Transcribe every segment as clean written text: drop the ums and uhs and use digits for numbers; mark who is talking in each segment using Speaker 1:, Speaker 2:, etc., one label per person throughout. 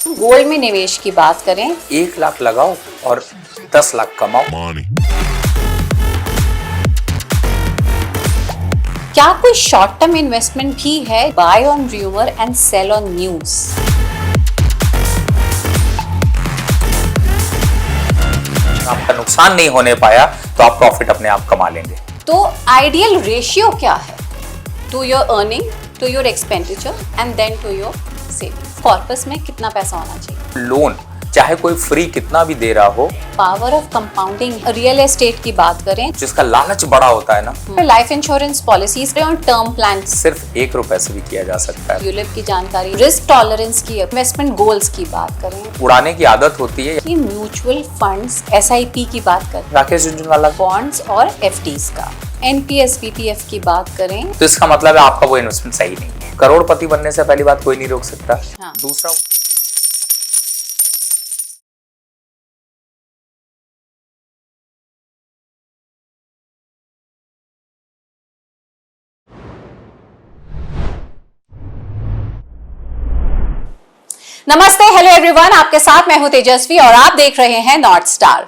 Speaker 1: Gold में निवेश की बात करें,
Speaker 2: 1 लाख लगाओ और 10 लाख कमाओ।
Speaker 1: क्या कोई शॉर्ट टर्म इन्वेस्टमेंट भी है? Buy on rumour and sell on news.
Speaker 2: आपका नुकसान नहीं होने पाया तो आप प्रॉफिट अपने आप कमा लेंगे।
Speaker 1: तो आइडियल रेशियो क्या है? To your earning, to your expenditure and then to your saving. Corpus में कितना पैसा होना चाहिए?
Speaker 2: लोन चाहे कोई फ्री कितना भी दे रहा हो,
Speaker 1: power of compounding. Real estate की बात करें,
Speaker 2: जिसका लालच बड़ा होता है ना,
Speaker 1: लाइफ इंश्योरेंस पॉलिसीज और टर्म प्लान
Speaker 2: सिर्फ 1 रुपए से भी किया जा सकता है।
Speaker 1: यूलिप की जानकारी, रिस्क टॉलरेंस की, इन्वेस्टमेंट गोल्स की बात करें,
Speaker 2: उड़ाने की आदत होती है
Speaker 1: कि म्यूचुअल फंड्स, SIP की बात करें,
Speaker 2: राकेश झुनझुनवाला,
Speaker 1: बॉन्ड्स और FDs का, NPS PPF की बात करें,
Speaker 2: तो इसका मतलब है आपका वो इन्वेस्टमेंट सही नहीं है। करोड़पति बनने से पहली बात कोई नहीं रोक सकता।
Speaker 1: हाँ।
Speaker 2: दूसरा,
Speaker 1: नमस्ते, हेलो एवरीवन, आपके साथ मैं हूं तेजस्वी और आप देख रहे हैं नॉर्थ स्टार।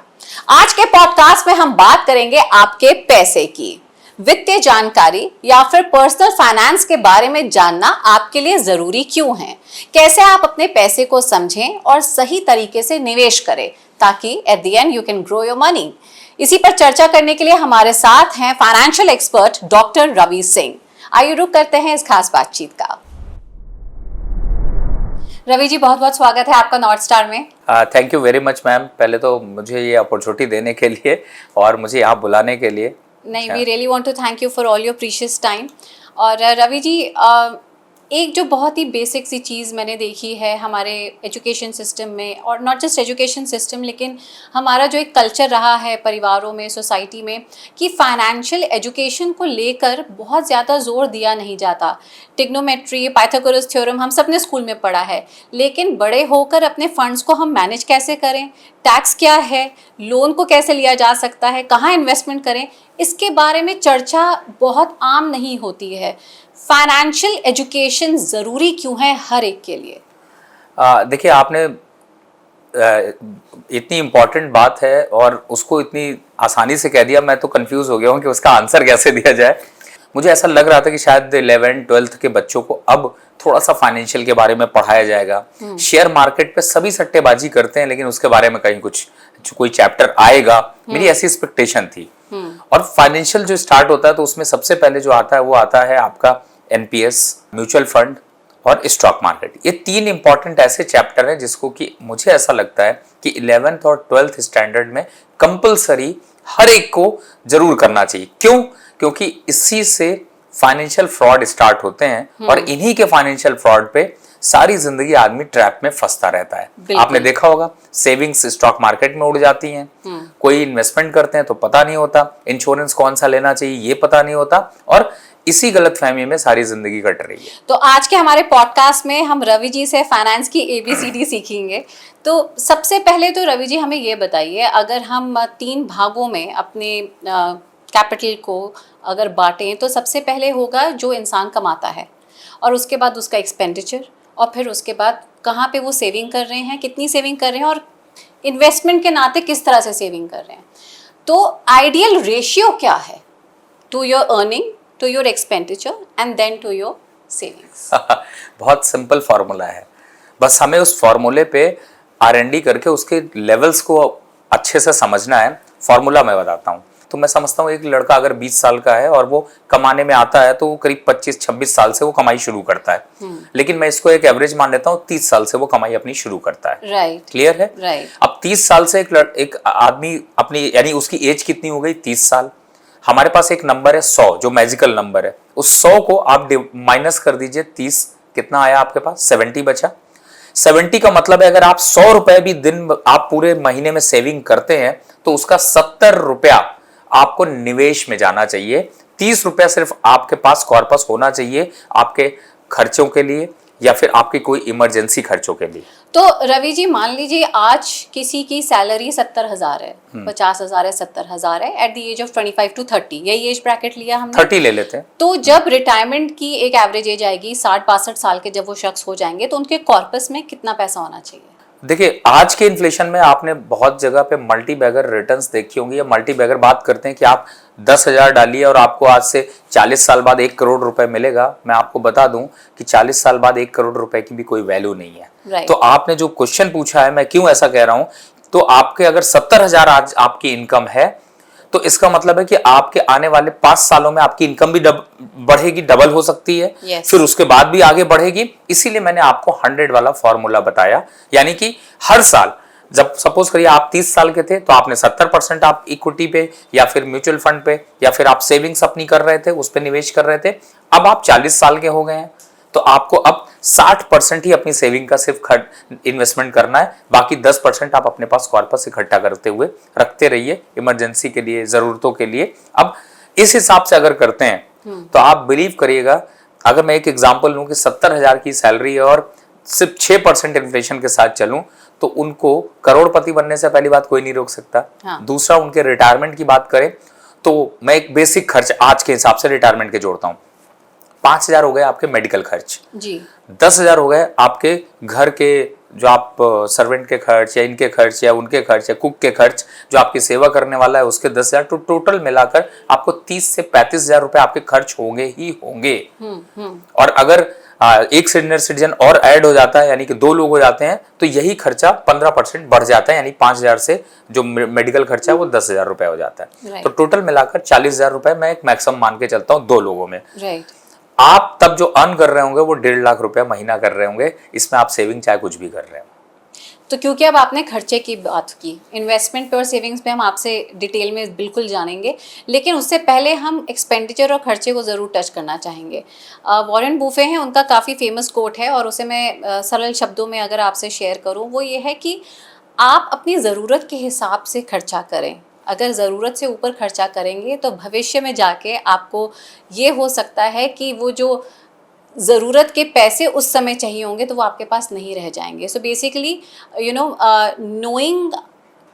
Speaker 1: आज के पॉडकास्ट में हम बात करेंगे आपके पैसे की। वित्तीय जानकारी या फिर पर्सनल फाइनेंस के बारे में जानना आपके लिए जरूरी क्यों है? कैसे आप अपने पैसे को समझें और सही तरीके से निवेश करें ताकि at the end you can grow your money. इसी पर चर्चा करने के लिए हमारे साथ हैं financial expert doctor Ravi Singh. आइए रुक करते हैं इस खास बातचीत का। रवि जी, बहुत बहुत स्वागत है आपका नॉर्थ स्टार में।
Speaker 2: Thank you very much ma'am, पहले तो मुझे ये अपॉर्चुनिटी देने के लिए और मुझे यहाँ बुलाने के लिए।
Speaker 1: नहीं, we really want to thank you for all your precious time. और रवि जी, एक जो बहुत ही बेसिक सी चीज़ मैंने देखी है हमारे एजुकेशन सिस्टम में, और नॉट जस्ट एजुकेशन सिस्टम लेकिन हमारा जो एक कल्चर रहा है परिवारों में, सोसाइटी में, कि फाइनेंशियल एजुकेशन को लेकर बहुत ज़्यादा जोर दिया नहीं जाता। ट्रिग्नोमेट्री, पाइथागोरस थ्योरम हम सब ने स्कूल में पढ़ा है, लेकिन बड़े होकर अपने फंड्स को हम मैनेज कैसे करें, टैक्स क्या है, लोन को कैसे लिया जा सकता है, कहाँ इन्वेस्टमेंट करें, इसके बारे में चर्चा बहुत आम नहीं होती है। फाइनेंशियल एजुकेशन ज़रूरी क्यों है हर एक के लिए?
Speaker 2: देखिए, आपने इतनी इम्पोर्टेंट बात है और उसको इतनी आसानी से कह दिया, मैं तो कंफ्यूज हो गया हूँ कि उसका आंसर कैसे दिया जाए। मुझे ऐसा लग रहा था कि शायद 11th-12th के बच्चों को अब थोड़ा सा फाइनेंशियल के बारे में पढ़ाया जाएगा। शेयर मार्केट पे सभी सट्टेबाजी करते हैं, लेकिन उसके बारे में कहीं कुछ कोई चैप्टर आएगा, मेरी ऐसी एक्सपेक्टेशन थी। और फाइनेंशियल जो स्टार्ट होता है तो उसमें सबसे पहले जो आता है वो आता है आपका NPS, म्यूचुअल फंड और स्टॉक मार्केट। ये 3 इंपॉर्टेंट ऐसे चैप्टर हैं जिसको कि मुझे ऐसा लगता है कि 11th और 12th स्टैंडर्ड में कंपलसरी हर एक को जरूर करना चाहिए। क्यों? क्योंकि इसी से फाइनेंशियल फ्रॉड स्टार्ट होते हैं और इन्हीं के फाइनेंशियल फ्रॉड पे सारी जिंदगी आदमी ट्रैप में फंसता रहता है। आपने देखा होगा, सेविंग्स स्टॉक मार्केट में उड़ जाती हैं, कोई इन्वेस्टमेंट करते हैं तो पता नहीं होता, इंश्योरेंस कौन सा लेना चाहिए ये पता नहीं होता, और इसी गलतफहमी में सारी जिंदगी कट रही है।
Speaker 1: तो आज के हमारे पॉडकास्ट में हम रवि जी से फाइनेंस की ABCD सीखेंगे। तो सबसे पहले तो रवि जी हमें ये बताइए, अगर हम 3 भागों में अपने कैपिटल को अगर बांटें तो सबसे पहले होगा जो इंसान कमाता है, और उसके बाद उसका एक्सपेंडिचर, और फिर उसके बाद कहाँ पे वो सेविंग कर रहे हैं, कितनी सेविंग कर रहे हैं, और इन्वेस्टमेंट के नाते किस तरह से सेविंग कर रहे हैं। तो आइडियल रेशियो क्या है? To your earning, to your expenditure and then to your savings.
Speaker 2: बहुत सिंपल फार्मूला है, बस हमें उस फार्मूले पे R&D करके उसके लेवल्स को अच्छे से समझना है। फार्मूला मैं बताता हूँ। तो मैं समझता हूँ एक लड़का अगर 20 साल का है और वो कमाने में आता है तो वो करीब 25-26 साल से वो कमाई शुरू करता है। लेकिन मैं इसको एक एवरेज मान लेता हूँ, 30 साल से वो कमाई अपनी शुरू करता है।
Speaker 1: राइट,
Speaker 2: क्लियर है?
Speaker 1: राइट।
Speaker 2: अब 30 साल से एक आदमी अपनी, यानी उसकी एज कितनी हो गई? 30 साल। हमारे पास एक नंबर है 100, जो मैजिकल नंबर है। उस 100 को आप माइनस कर दीजिए 30, कितना आया आपके पास? 70 बचा। 70 का मतलब है अगर आप 100 रुपए भी दिन आप पूरे महीने में सेविंग करते हैं तो उसका 70 रुपया आपको निवेश में जाना चाहिए। 30 रुपया सिर्फ आपके पास कॉर्पस होना चाहिए आपके खर्चों के लिए या फिर आपके कोई इमरजेंसी खर्चों के लिए।
Speaker 1: तो रवि जी मान लीजिए आज किसी की सैलरी 70,000 है, 50,000 है, 70,000 है, at the age of 25 to 30, यही एज ब्रैकेट लिया हमने,
Speaker 2: 30 ले लेते हैं।
Speaker 1: तो जब रिटायरमेंट की एक एवरेज एज आएगी 60-62 साल के, जब वो शख्स हो जाएंगे, तो उनके कॉर्पस में कितना पैसा होना चाहिए?
Speaker 2: देखिए आज के इन्फ्लेशन में आपने बहुत जगह पे मल्टी बैगर रिटर्न्स देखी होंगी, या मल्टी बैगर बात करते हैं कि आप 10,000 डालिए और आपको आज से 40 साल बाद 1 करोड़ रुपए मिलेगा। मैं आपको बता दूं कि 40 साल बाद 1 करोड़ रुपए की भी कोई वैल्यू नहीं है। तो आपने जो क्वेश्चन पूछा है, मैं क्यों ऐसा कह रहा हूं, तो आपके अगर 70,000 आज आपकी इनकम है, तो इसका मतलब है कि आपके आने वाले 5 सालों में आपकी इनकम भी बढ़ेगी, डबल हो सकती है। फिर उसके बाद भी आगे बढ़ेगी। इसीलिए मैंने आपको 100 वाला फॉर्मूला बताया, यानी कि हर साल, जब सपोज करिए आप 30 साल के थे तो आपने 70% आप इक्विटी पे या फिर म्यूचुअल फंड पे या फिर आप सेविंग्स अपनी कर रहे थे, उस पे निवेश कर रहे थे। अब आप 40 साल के हो गए हैं, तो आपको अब 60% ही अपनी सेविंग का सिर्फ इन्वेस्टमेंट करना है, बाकी 10% आप अपने पास कॉर्पस इकट्ठा करते हुए रखते रहिए इमरजेंसी के लिए, जरूरतों के लिए। अब इस हिसाब से अगर करते हैं तो आप बिलीव करिएगा, अगर मैं एक एग्जांपल लूं कि 70,000 की सैलरी है और सिर्फ 6% इन्फ्लेशन के साथ चलूं, तो उनको करोड़पति बनने से पहली बात कोई नहीं रोक सकता। दूसरा, उनके रिटायरमेंट की बात करें तो मैं एक बेसिक खर्च आज के हिसाब से रिटायरमेंट के जोड़ता हूं। 5,000 हो गए आपके मेडिकल खर्च जी, 10,000 हो गए आपके घर के, जो आप सर्वेंट के खर्च या इनके खर्च या उनके खर्च या कुक के खर्च, जो आपकी सेवा करने वाला है उसके 10,000, तो टोटल मिलाकर आपको 30 से 35,000 रुपए आपके खर्च होंगे ही होंगे। और अगर एक सीनियर सिटीजन और ऐड हो जाता है, यानी कि 2 लोग हो जाते हैं, तो यही खर्चा 15% बढ़ जाता है, यानी 5,000 से जो मेडिकल खर्चा है वो 10,000 रुपए हो जाता है। तो टोटल मिलाकर 40,000 रुपए मैं एक मैक्सिमम मान के चलता हूँ 2 लोगों में। आप तब जो अर्न कर रहे होंगे वो 1.5 लाख रुपया महीना कर रहे होंगे, इसमें आप सेविंग चाहे कुछ भी कर रहे हो।
Speaker 1: तो क्योंकि अब आपने खर्चे की बात की, इन्वेस्टमेंट पे और सेविंग्स पे हम आपसे डिटेल में बिल्कुल जानेंगे, लेकिन उससे पहले हम एक्सपेंडिचर और खर्चे को ज़रूर टच करना चाहेंगे। वॉरेन बुफे हैं, उनका काफ़ी फेमस कोट है और उसे मैं सरल शब्दों में अगर आपसे शेयर करूँ, वो ये है कि आप अपनी ज़रूरत के हिसाब से खर्चा करें। अगर ज़रूरत से ऊपर खर्चा करेंगे तो भविष्य में जाके आपको ये हो सकता है कि वो जो ज़रूरत के पैसे उस समय चाहिए होंगे तो वो आपके पास नहीं रह जाएंगे। सो बेसिकली नोइंग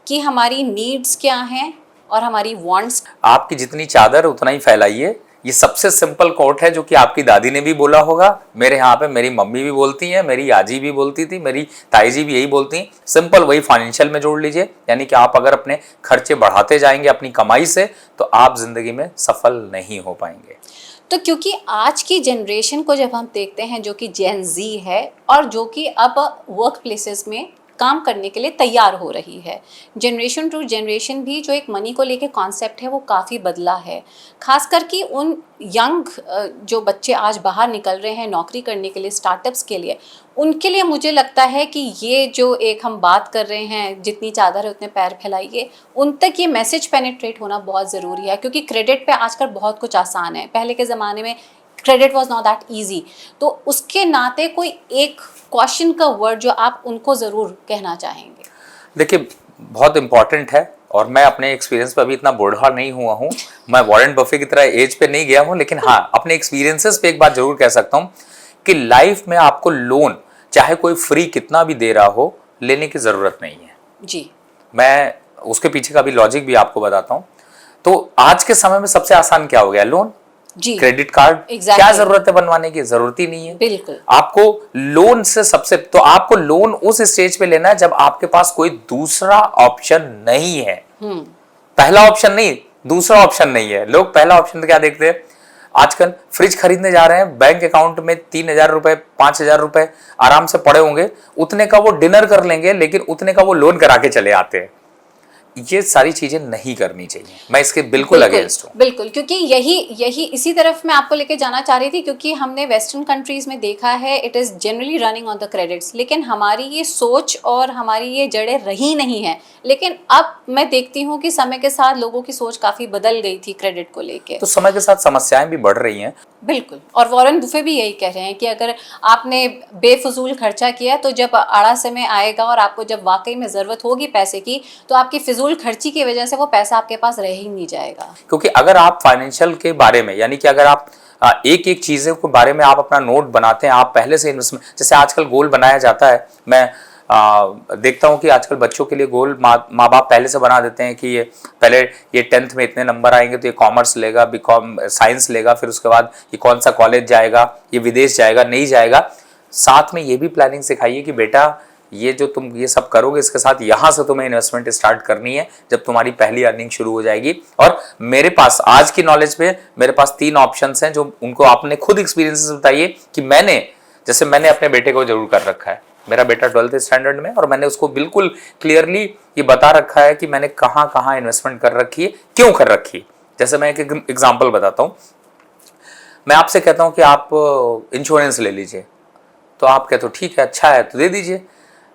Speaker 1: कि हमारी नीड्स क्या हैं और हमारी वांट्स।
Speaker 2: आपकी जितनी चादर उतना ही फैलाइए, ये सबसे सिंपल कोट है जो कि आपकी दादी ने भी बोला होगा, मेरे यहाँ पे मेरी मम्मी भी बोलती हैं, मेरी आजी भी बोलती थी, मेरी ताई जी भी यही बोलती हैं। सिंपल वही फाइनेंशियल में जोड़ लीजिए, यानी कि आप अगर अपने खर्चे बढ़ाते जाएंगे अपनी कमाई से, तो आप जिंदगी में सफल नहीं हो पाएंगे।
Speaker 1: तो क्योंकि आज की जनरेशन को जब हम देखते हैं, जो कि जेन ज़ी है और जो कि अब वर्क प्लेसेस में काम करने के लिए तैयार हो रही है, जनरेशन टू जनरेशन भी जो एक मनी को लेके कॉन्सेप्ट है वो काफ़ी बदला है। खास करके उन यंग जो बच्चे आज बाहर निकल रहे हैं नौकरी करने के लिए, स्टार्टअप्स के लिए, उनके लिए मुझे लगता है कि ये जो एक हम बात कर रहे हैं, जितनी चादर है उतने पैर फैलाइए, उन तक ये मैसेज पेनिट्रेट होना बहुत ज़रूरी है। क्योंकि क्रेडिट पे आजकल बहुत कुछ आसान है, पहले के ज़माने में credit was not that easy. तो उसके नाते कोई एक क्वेश्चन का वर्ड जो आप उनको ज़रूर कहना चाहेंगे?
Speaker 2: देखिए बहुत इंपॉर्टेंट है, और मैं अपने एक्सपीरियंस पे अभी इतना बूढ़ा नहीं हुआ हूँ, मैं वॉरेन बफे की तरह एज पे नहीं गया हूँ, लेकिन हाँ अपने एक्सपीरियंसेस पे एक बात जरूर कह सकता हूँ कि लाइफ में आपको लोन चाहे कोई फ्री कितना भी दे रहा हो, लेने की जरूरत नहीं है
Speaker 1: जी।
Speaker 2: मैं उसके पीछे का भी लॉजिक भी आपको बताता हूँ। तो आज के समय में सबसे आसान क्या हो गया, लोन जी, क्रेडिट कार्ड। क्या जरूरत है बनवाने की, जरूरत ही नहीं है।
Speaker 1: बिल्कुल।
Speaker 2: आपको लोन से सबसे, तो आपको लोन उस स्टेज पे लेना है जब आपके पास कोई दूसरा ऑप्शन नहीं है। पहला ऑप्शन नहीं, दूसरा ऑप्शन नहीं है। लोग पहला ऑप्शन तो क्या देखते हैं, आजकल फ्रिज खरीदने जा रहे हैं, बैंक अकाउंट में 3,000 रुपए 5,000 रुपए आराम से पड़े होंगे, उतने का वो डिनर कर लेंगे, लेकिन उतने का वो लोन करा के चले आते हैं। ये सारी चीजें नहीं करनी चाहिए, मैं इसके बिल्कुल अगेंस्ट हूँ।
Speaker 1: बिल्कुल, क्योंकि यही इसी तरफ मैं आपको लेके जाना चाह रही थी, क्योंकि हमने वेस्टर्न कंट्रीज में देखा है it is generally running on the credits, लेकिन हमारी ये सोच और हमारी ये जड़ें रही नहीं है। लेकिन अब मैं देखती हूँ कि समय के साथ लोगों की सोच काफ़ी बदल गई थी क्रेडिट को लेके,
Speaker 2: तो समय के साथ समस्याएं भी बढ़ रही हैं।
Speaker 1: बिल्कुल। और वॉरेन बुफे भी यही कह रहे हैं कि अगर आपने बेफजूल खर्चा किया तो जब आड़ा समय आएगा और आपको जब वाकई में ज़रूरत होगी पैसे की, तो आपकी फिजूल खर्ची की वजह से वो पैसा आपके पास रह ही नहीं जाएगा।
Speaker 2: क्योंकि अगर आप फाइनेंशियल के बारे में, यानी कि अगर आप एक एक चीज़ों के बारे में आप अपना नोट बनाते हैं, आप पहले से इन्वेस्टमेंट, जैसे आजकल गोल बनाया जाता है, मैं देखता हूँ कि आजकल बच्चों के लिए गोल माँ बाप पहले से बना देते हैं कि ये 10th में इतने नंबर आएंगे तो ये कॉमर्स लेगा, बीकॉम साइंस लेगा, फिर उसके बाद ये कौन सा कॉलेज जाएगा, ये विदेश जाएगा, नहीं जाएगा। साथ में ये भी प्लानिंग सिखाइए कि बेटा ये जो तुम ये सब करोगे इसके साथ यहाँ से तुम्हें इन्वेस्टमेंट स्टार्ट करनी है जब तुम्हारी पहली अर्निंग शुरू हो जाएगी। और मेरे पास आज की नॉलेज पे मेरे पास 3 ऑप्शंस हैं जो उनको आपने खुद एक्सपीरियंस बताइए कि मैंने अपने बेटे को जरूर कर रखा है। मेरा बेटा 12th स्टैंडर्ड में, और मैंने उसको बिल्कुल क्लियरली ये बता रखा है कि मैंने कहाँ कहाँ इन्वेस्टमेंट कर रखी है, क्यों कर रखी है। जैसे मैं एक एग्जाम्पल बताता हूँ। मैं आपसे कहता हूँ कि आप इंश्योरेंस ले लीजिए, तो आप कहते हो ठीक है, अच्छा है तो दे दीजिए।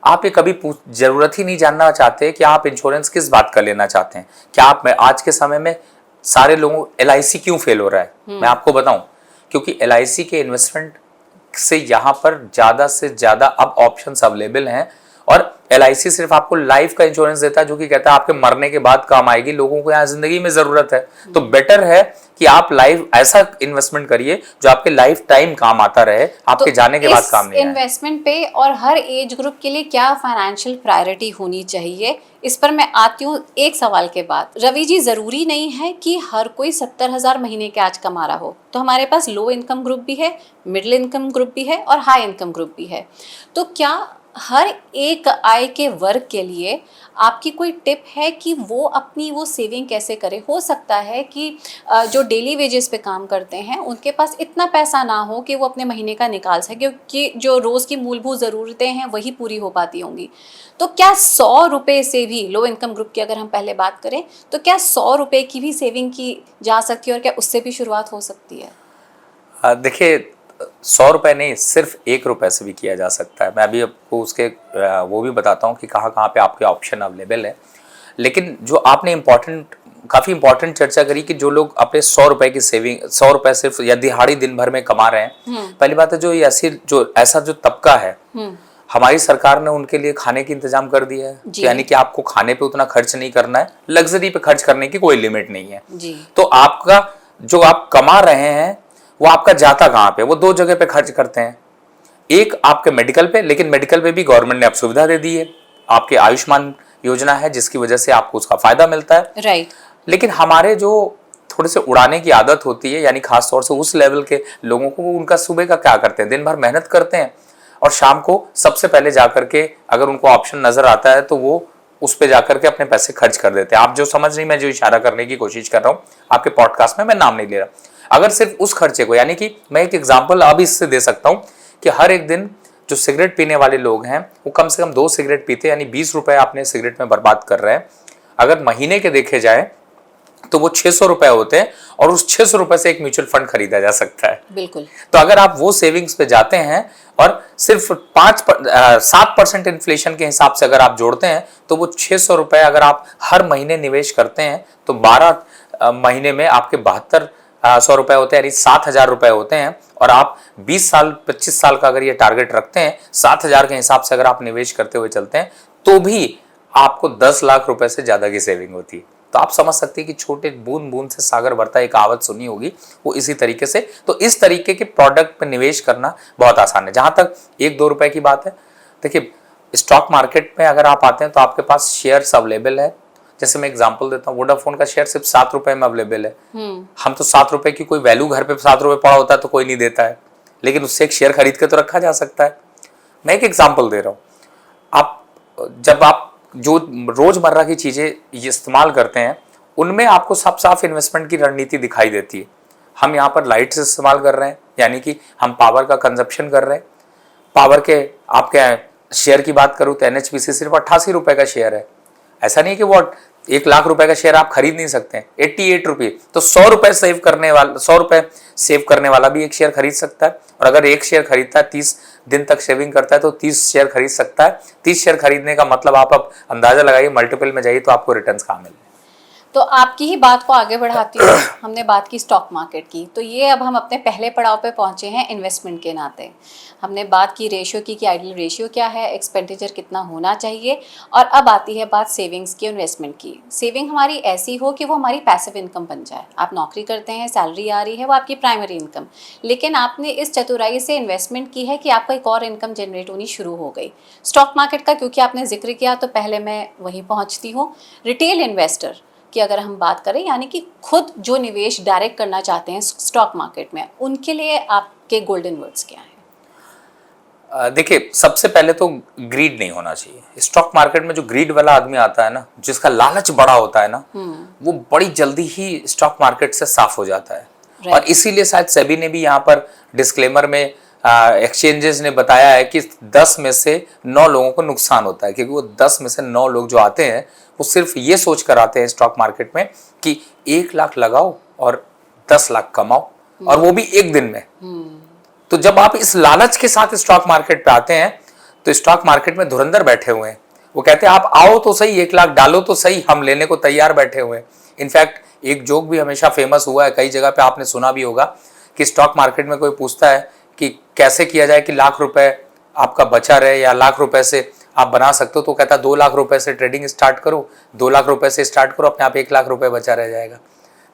Speaker 2: आप ये कभी जरूरत ही नहीं जानना चाहते कि आप इंश्योरेंस किस बात का लेना चाहते हैं। क्या आप आज के समय में सारे लोगों LIC क्यों फेल हो रहा है, मैं आपको बताऊं, क्योंकि LIC के इन्वेस्टमेंट से यहाँ पर ज्यादा से ज्यादा अब ऑप्शंस अवेलेबल हैं। और LIC सिर्फ आपको लाइफ का इंश्योरेंस देता है जो कि कहता है आपके मरने के बाद काम आएगी, लोगों को यहाँ जिंदगी में जरूरत है। तो बेटर है कि आप लाइफ ऐसा इन्वेस्टमेंट करिए जो आपके लाइफ टाइम काम आता रहे, आपके जाने के बाद काम नहीं आए।
Speaker 1: इन्वेस्टमेंट पे और हर एज ग्रुप के लिए क्या फाइनेंशियल प्रायोरिटी होनी चाहिए, इस पर मैं आती हूँ एक सवाल के बाद। रवि जी, जरूरी नहीं है कि हर कोई 70,000 महीने के आज कमा रहा हो। तो हमारे पास लो इनकम ग्रुप भी है, मिडिल इनकम ग्रुप भी है और हाई इनकम ग्रुप भी है। तो क्या हर एक आय के वर्ग के लिए आपकी कोई टिप है कि वो अपनी वो सेविंग कैसे करे? हो सकता है कि जो डेली वेजेस पे काम करते हैं उनके पास इतना पैसा ना हो कि वो अपने महीने का निकाल सके, क्योंकि जो रोज़ की मूलभूत ज़रूरतें हैं वही पूरी हो पाती होंगी। तो क्या 100 रुपये से भी, लो इनकम ग्रुप की अगर हम पहले बात करें, तो क्या 100 रुपये की भी सेविंग की जा सकती है और क्या उससे भी शुरुआत हो सकती है?
Speaker 2: देखिए, 100 रुपये नहीं, सिर्फ 1 रुपये से भी किया जा सकता है। मैं अभी आपको उसके वो भी बताता हूँ कि कहाँ कहाँ पे आपके ऑप्शन अवेलेबल है। लेकिन जो आपने काफ़ी इंपॉर्टेंट चर्चा करी कि जो लोग अपने 100 रुपये की सेविंग, 100 रुपये सिर्फ या दिहाड़ी दिन भर में कमा रहे हैं, पहली बात है जो ऐसा जो तबका है, हमारी सरकार ने उनके लिए खाने की इंतजाम कर दिया है, यानी कि आपको खाने पे उतना खर्च नहीं करना है, लग्जरी पे खर्च करने की कोई लिमिट नहीं है। तो आपका जो आप कमा रहे हैं वो आपका जाता कहाँ पे? वो 2 जगह पे खर्च करते हैं। एक आपके मेडिकल पे, लेकिन मेडिकल पे भी गवर्नमेंट ने अब सुविधा दे दी है, आपके आयुष्मान योजना है जिसकी वजह से आपको उसका फायदा मिलता है।
Speaker 1: राइट।
Speaker 2: लेकिन हमारे जो थोड़े से उड़ाने की आदत होती है, यानी खासतौर से उस लेवल के लोगों को, उनका सुबह का क्या करते हैं, दिन भर मेहनत करते हैं और शाम को सबसे पहले जाकर के अगर उनको ऑप्शन नजर आता है तो वो उस पे जाकर के अपने पैसे खर्च कर देते हैं। आप जो समझ नहीं, मैं जो इशारा करने की कोशिश कर रहा हूँ आपके पॉडकास्ट में, मैं नाम नहीं ले रहा, अगर सिर्फ उस खर्चे को, यानी कि मैं एक एग्जांपल अब इससे दे सकता हूं कि हर एक दिन जो सिगरेट पीने वाले लोग हैं वो कम से कम 2 सिगरेट पीते, यानी 20 रुपए अपने सिगरेट में बर्बाद कर रहे हैं। अगर महीने के देखे जाए तो वो 600 रुपए होते हैं और उस 600 रुपए से एक म्यूचुअल फंड खरीदा जा सकता है।
Speaker 1: बिल्कुल।
Speaker 2: तो अगर आप वो सेविंग्स पे जाते हैं और सिर्फ 7% इन्फ्लेशन के हिसाब से अगर आप जोड़ते हैं तो वो 600 रुपए अगर आप हर महीने निवेश करते हैं तो 12 महीने में आपके 100 रुपए होते हैं, यानी 7,000 रुपए होते हैं। और आप 20 साल 25 साल का अगर ये टारगेट रखते हैं, 7,000 के हिसाब से अगर आप निवेश करते हुए चलते हैं तो भी आपको 10 लाख रुपए से ज्यादा की सेविंग होती है। तो आप समझ सकते हैं कि छोटे बूंद बूंद से सागर भरता, एक कहावत सुनी होगी, वो इसी तरीके से। तो इस तरीके के प्रोडक्ट पे निवेश करना बहुत आसान है। जहां तक 1-2 रुपए की बात है, देखिए स्टॉक मार्केट में अगर आप आते हैं तो आपके पास शेयर्स अवेलेबल है। जैसे मैं एग्जांपल देता हूँ, वोडाफोन का शेयर सिर्फ 7 रुपए में अवेलेबल है। हम तो 7 रुपए की कोई वैल्यू घर पे 7 रुपए पड़ा होता है तो कोई नहीं देता है, लेकिन उससे एक शेयर खरीद के तो रखा जा सकता है। मैं एक एग्जांपल दे रहा हूँ, जब आप जो रोजमर्रा की चीजें इस्तेमाल करते हैं उनमें आपको साफ साफ इन्वेस्टमेंट की रणनीति दिखाई देती है। हम यहाँ पर लाइट से इस्तेमाल कर रहे हैं, यानी कि हम पावर का कंजप्शन कर रहे हैं। पावर के आपके शेयर की बात करूँ तो NHPC सिर्फ 88 रुपए का शेयर है। ऐसा नहीं कि वो 1 लाख रुपए का शेयर आप खरीद नहीं सकते हैं, 88 रुपये। तो 100 रुपए सेव करने वाला भी एक शेयर खरीद सकता है। और अगर एक शेयर खरीदता है, 30 दिन तक सेविंग करता है तो 30 शेयर खरीद सकता है। 30 शेयर खरीदने का मतलब आप अब अंदाजा लगाइए, मल्टीपल में जाइए तो आपको रिटर्न्स कहाँ मिले।
Speaker 1: तो आपकी ही बात को आगे बढ़ाती हूँ। हमने बात की स्टॉक मार्केट की, तो ये अब हम अपने पहले पड़ाव पे पहुँचे हैं इन्वेस्टमेंट के नाते। हमने बात की रेशियो की कि आइडियल रेशियो क्या है, एक्सपेंडिचर कितना होना चाहिए, और अब आती है बात सेविंग्स की, इन्वेस्टमेंट की। सेविंग हमारी ऐसी हो कि वो हमारी पैसिव इनकम बन जाए। आप नौकरी करते हैं, सैलरी आ रही है, वो आपकी प्राइमरी इनकम, लेकिन आपने इस चतुराई से इन्वेस्टमेंट की है कि आपका एक और इनकम जनरेट होनी शुरू हो गई। स्टॉक मार्केट का क्योंकि आपने जिक्र किया, तो पहले मैं वहीं पहुँचती हूँ। रिटेल इन्वेस्टर कि अगर हम बात करें, यानी कि खुद जो निवेश डायरेक्ट करना चाहते हैं स्टॉक मार्केट में, उनके लिए आपके गोल्डन वर्ड्स क्या हैं?
Speaker 2: देखिए, सबसे पहले तो ग्रीड नहीं होना चाहिए। स्टॉक मार्केट में जो ग्रीड वाला आदमी आता है ना, जिसका लालच बड़ा होता है ना, वो बड़ी जल्दी ही स्टॉक मार्केट से साफ हो जाता है। और इसीलिए शायद सेबी ने भी यहाँ पर डिस्क्लेमर में एक्सचेंजेस ने बताया है कि 10 में से 9 लोगों को नुकसान होता है, क्योंकि वो 10 में से 9 लोग जो आते हैं वो सिर्फ ये सोच कर आते हैं स्टॉक मार्केट में कि 1 लाख लगाओ और 10 लाख कमाओ, और वो भी एक दिन में। तो जब आप इस लालच के साथ स्टॉक मार्केट पे आते हैं, तो स्टॉक मार्केट में धुरंधर बैठे हुए हैं। वो कहते हैं आप आओ तो सही, 1 लाख डालो तो सही, हम लेने को तैयार बैठे हुए हैं। इनफैक्ट एक जोक भी हमेशा फेमस हुआ है, कई जगह पे आपने सुना भी होगा, कि स्टॉक मार्केट में कोई पूछता है कि कैसे किया जाए कि लाख रुपए आपका बचा रहे या लाख रुपए से आप बना सकते हो, तो कहता है 2 लाख रुपए से ट्रेडिंग स्टार्ट करो, 2 लाख रुपए से स्टार्ट करो, अपने आप 1 लाख रुपए बचा रह जाएगा।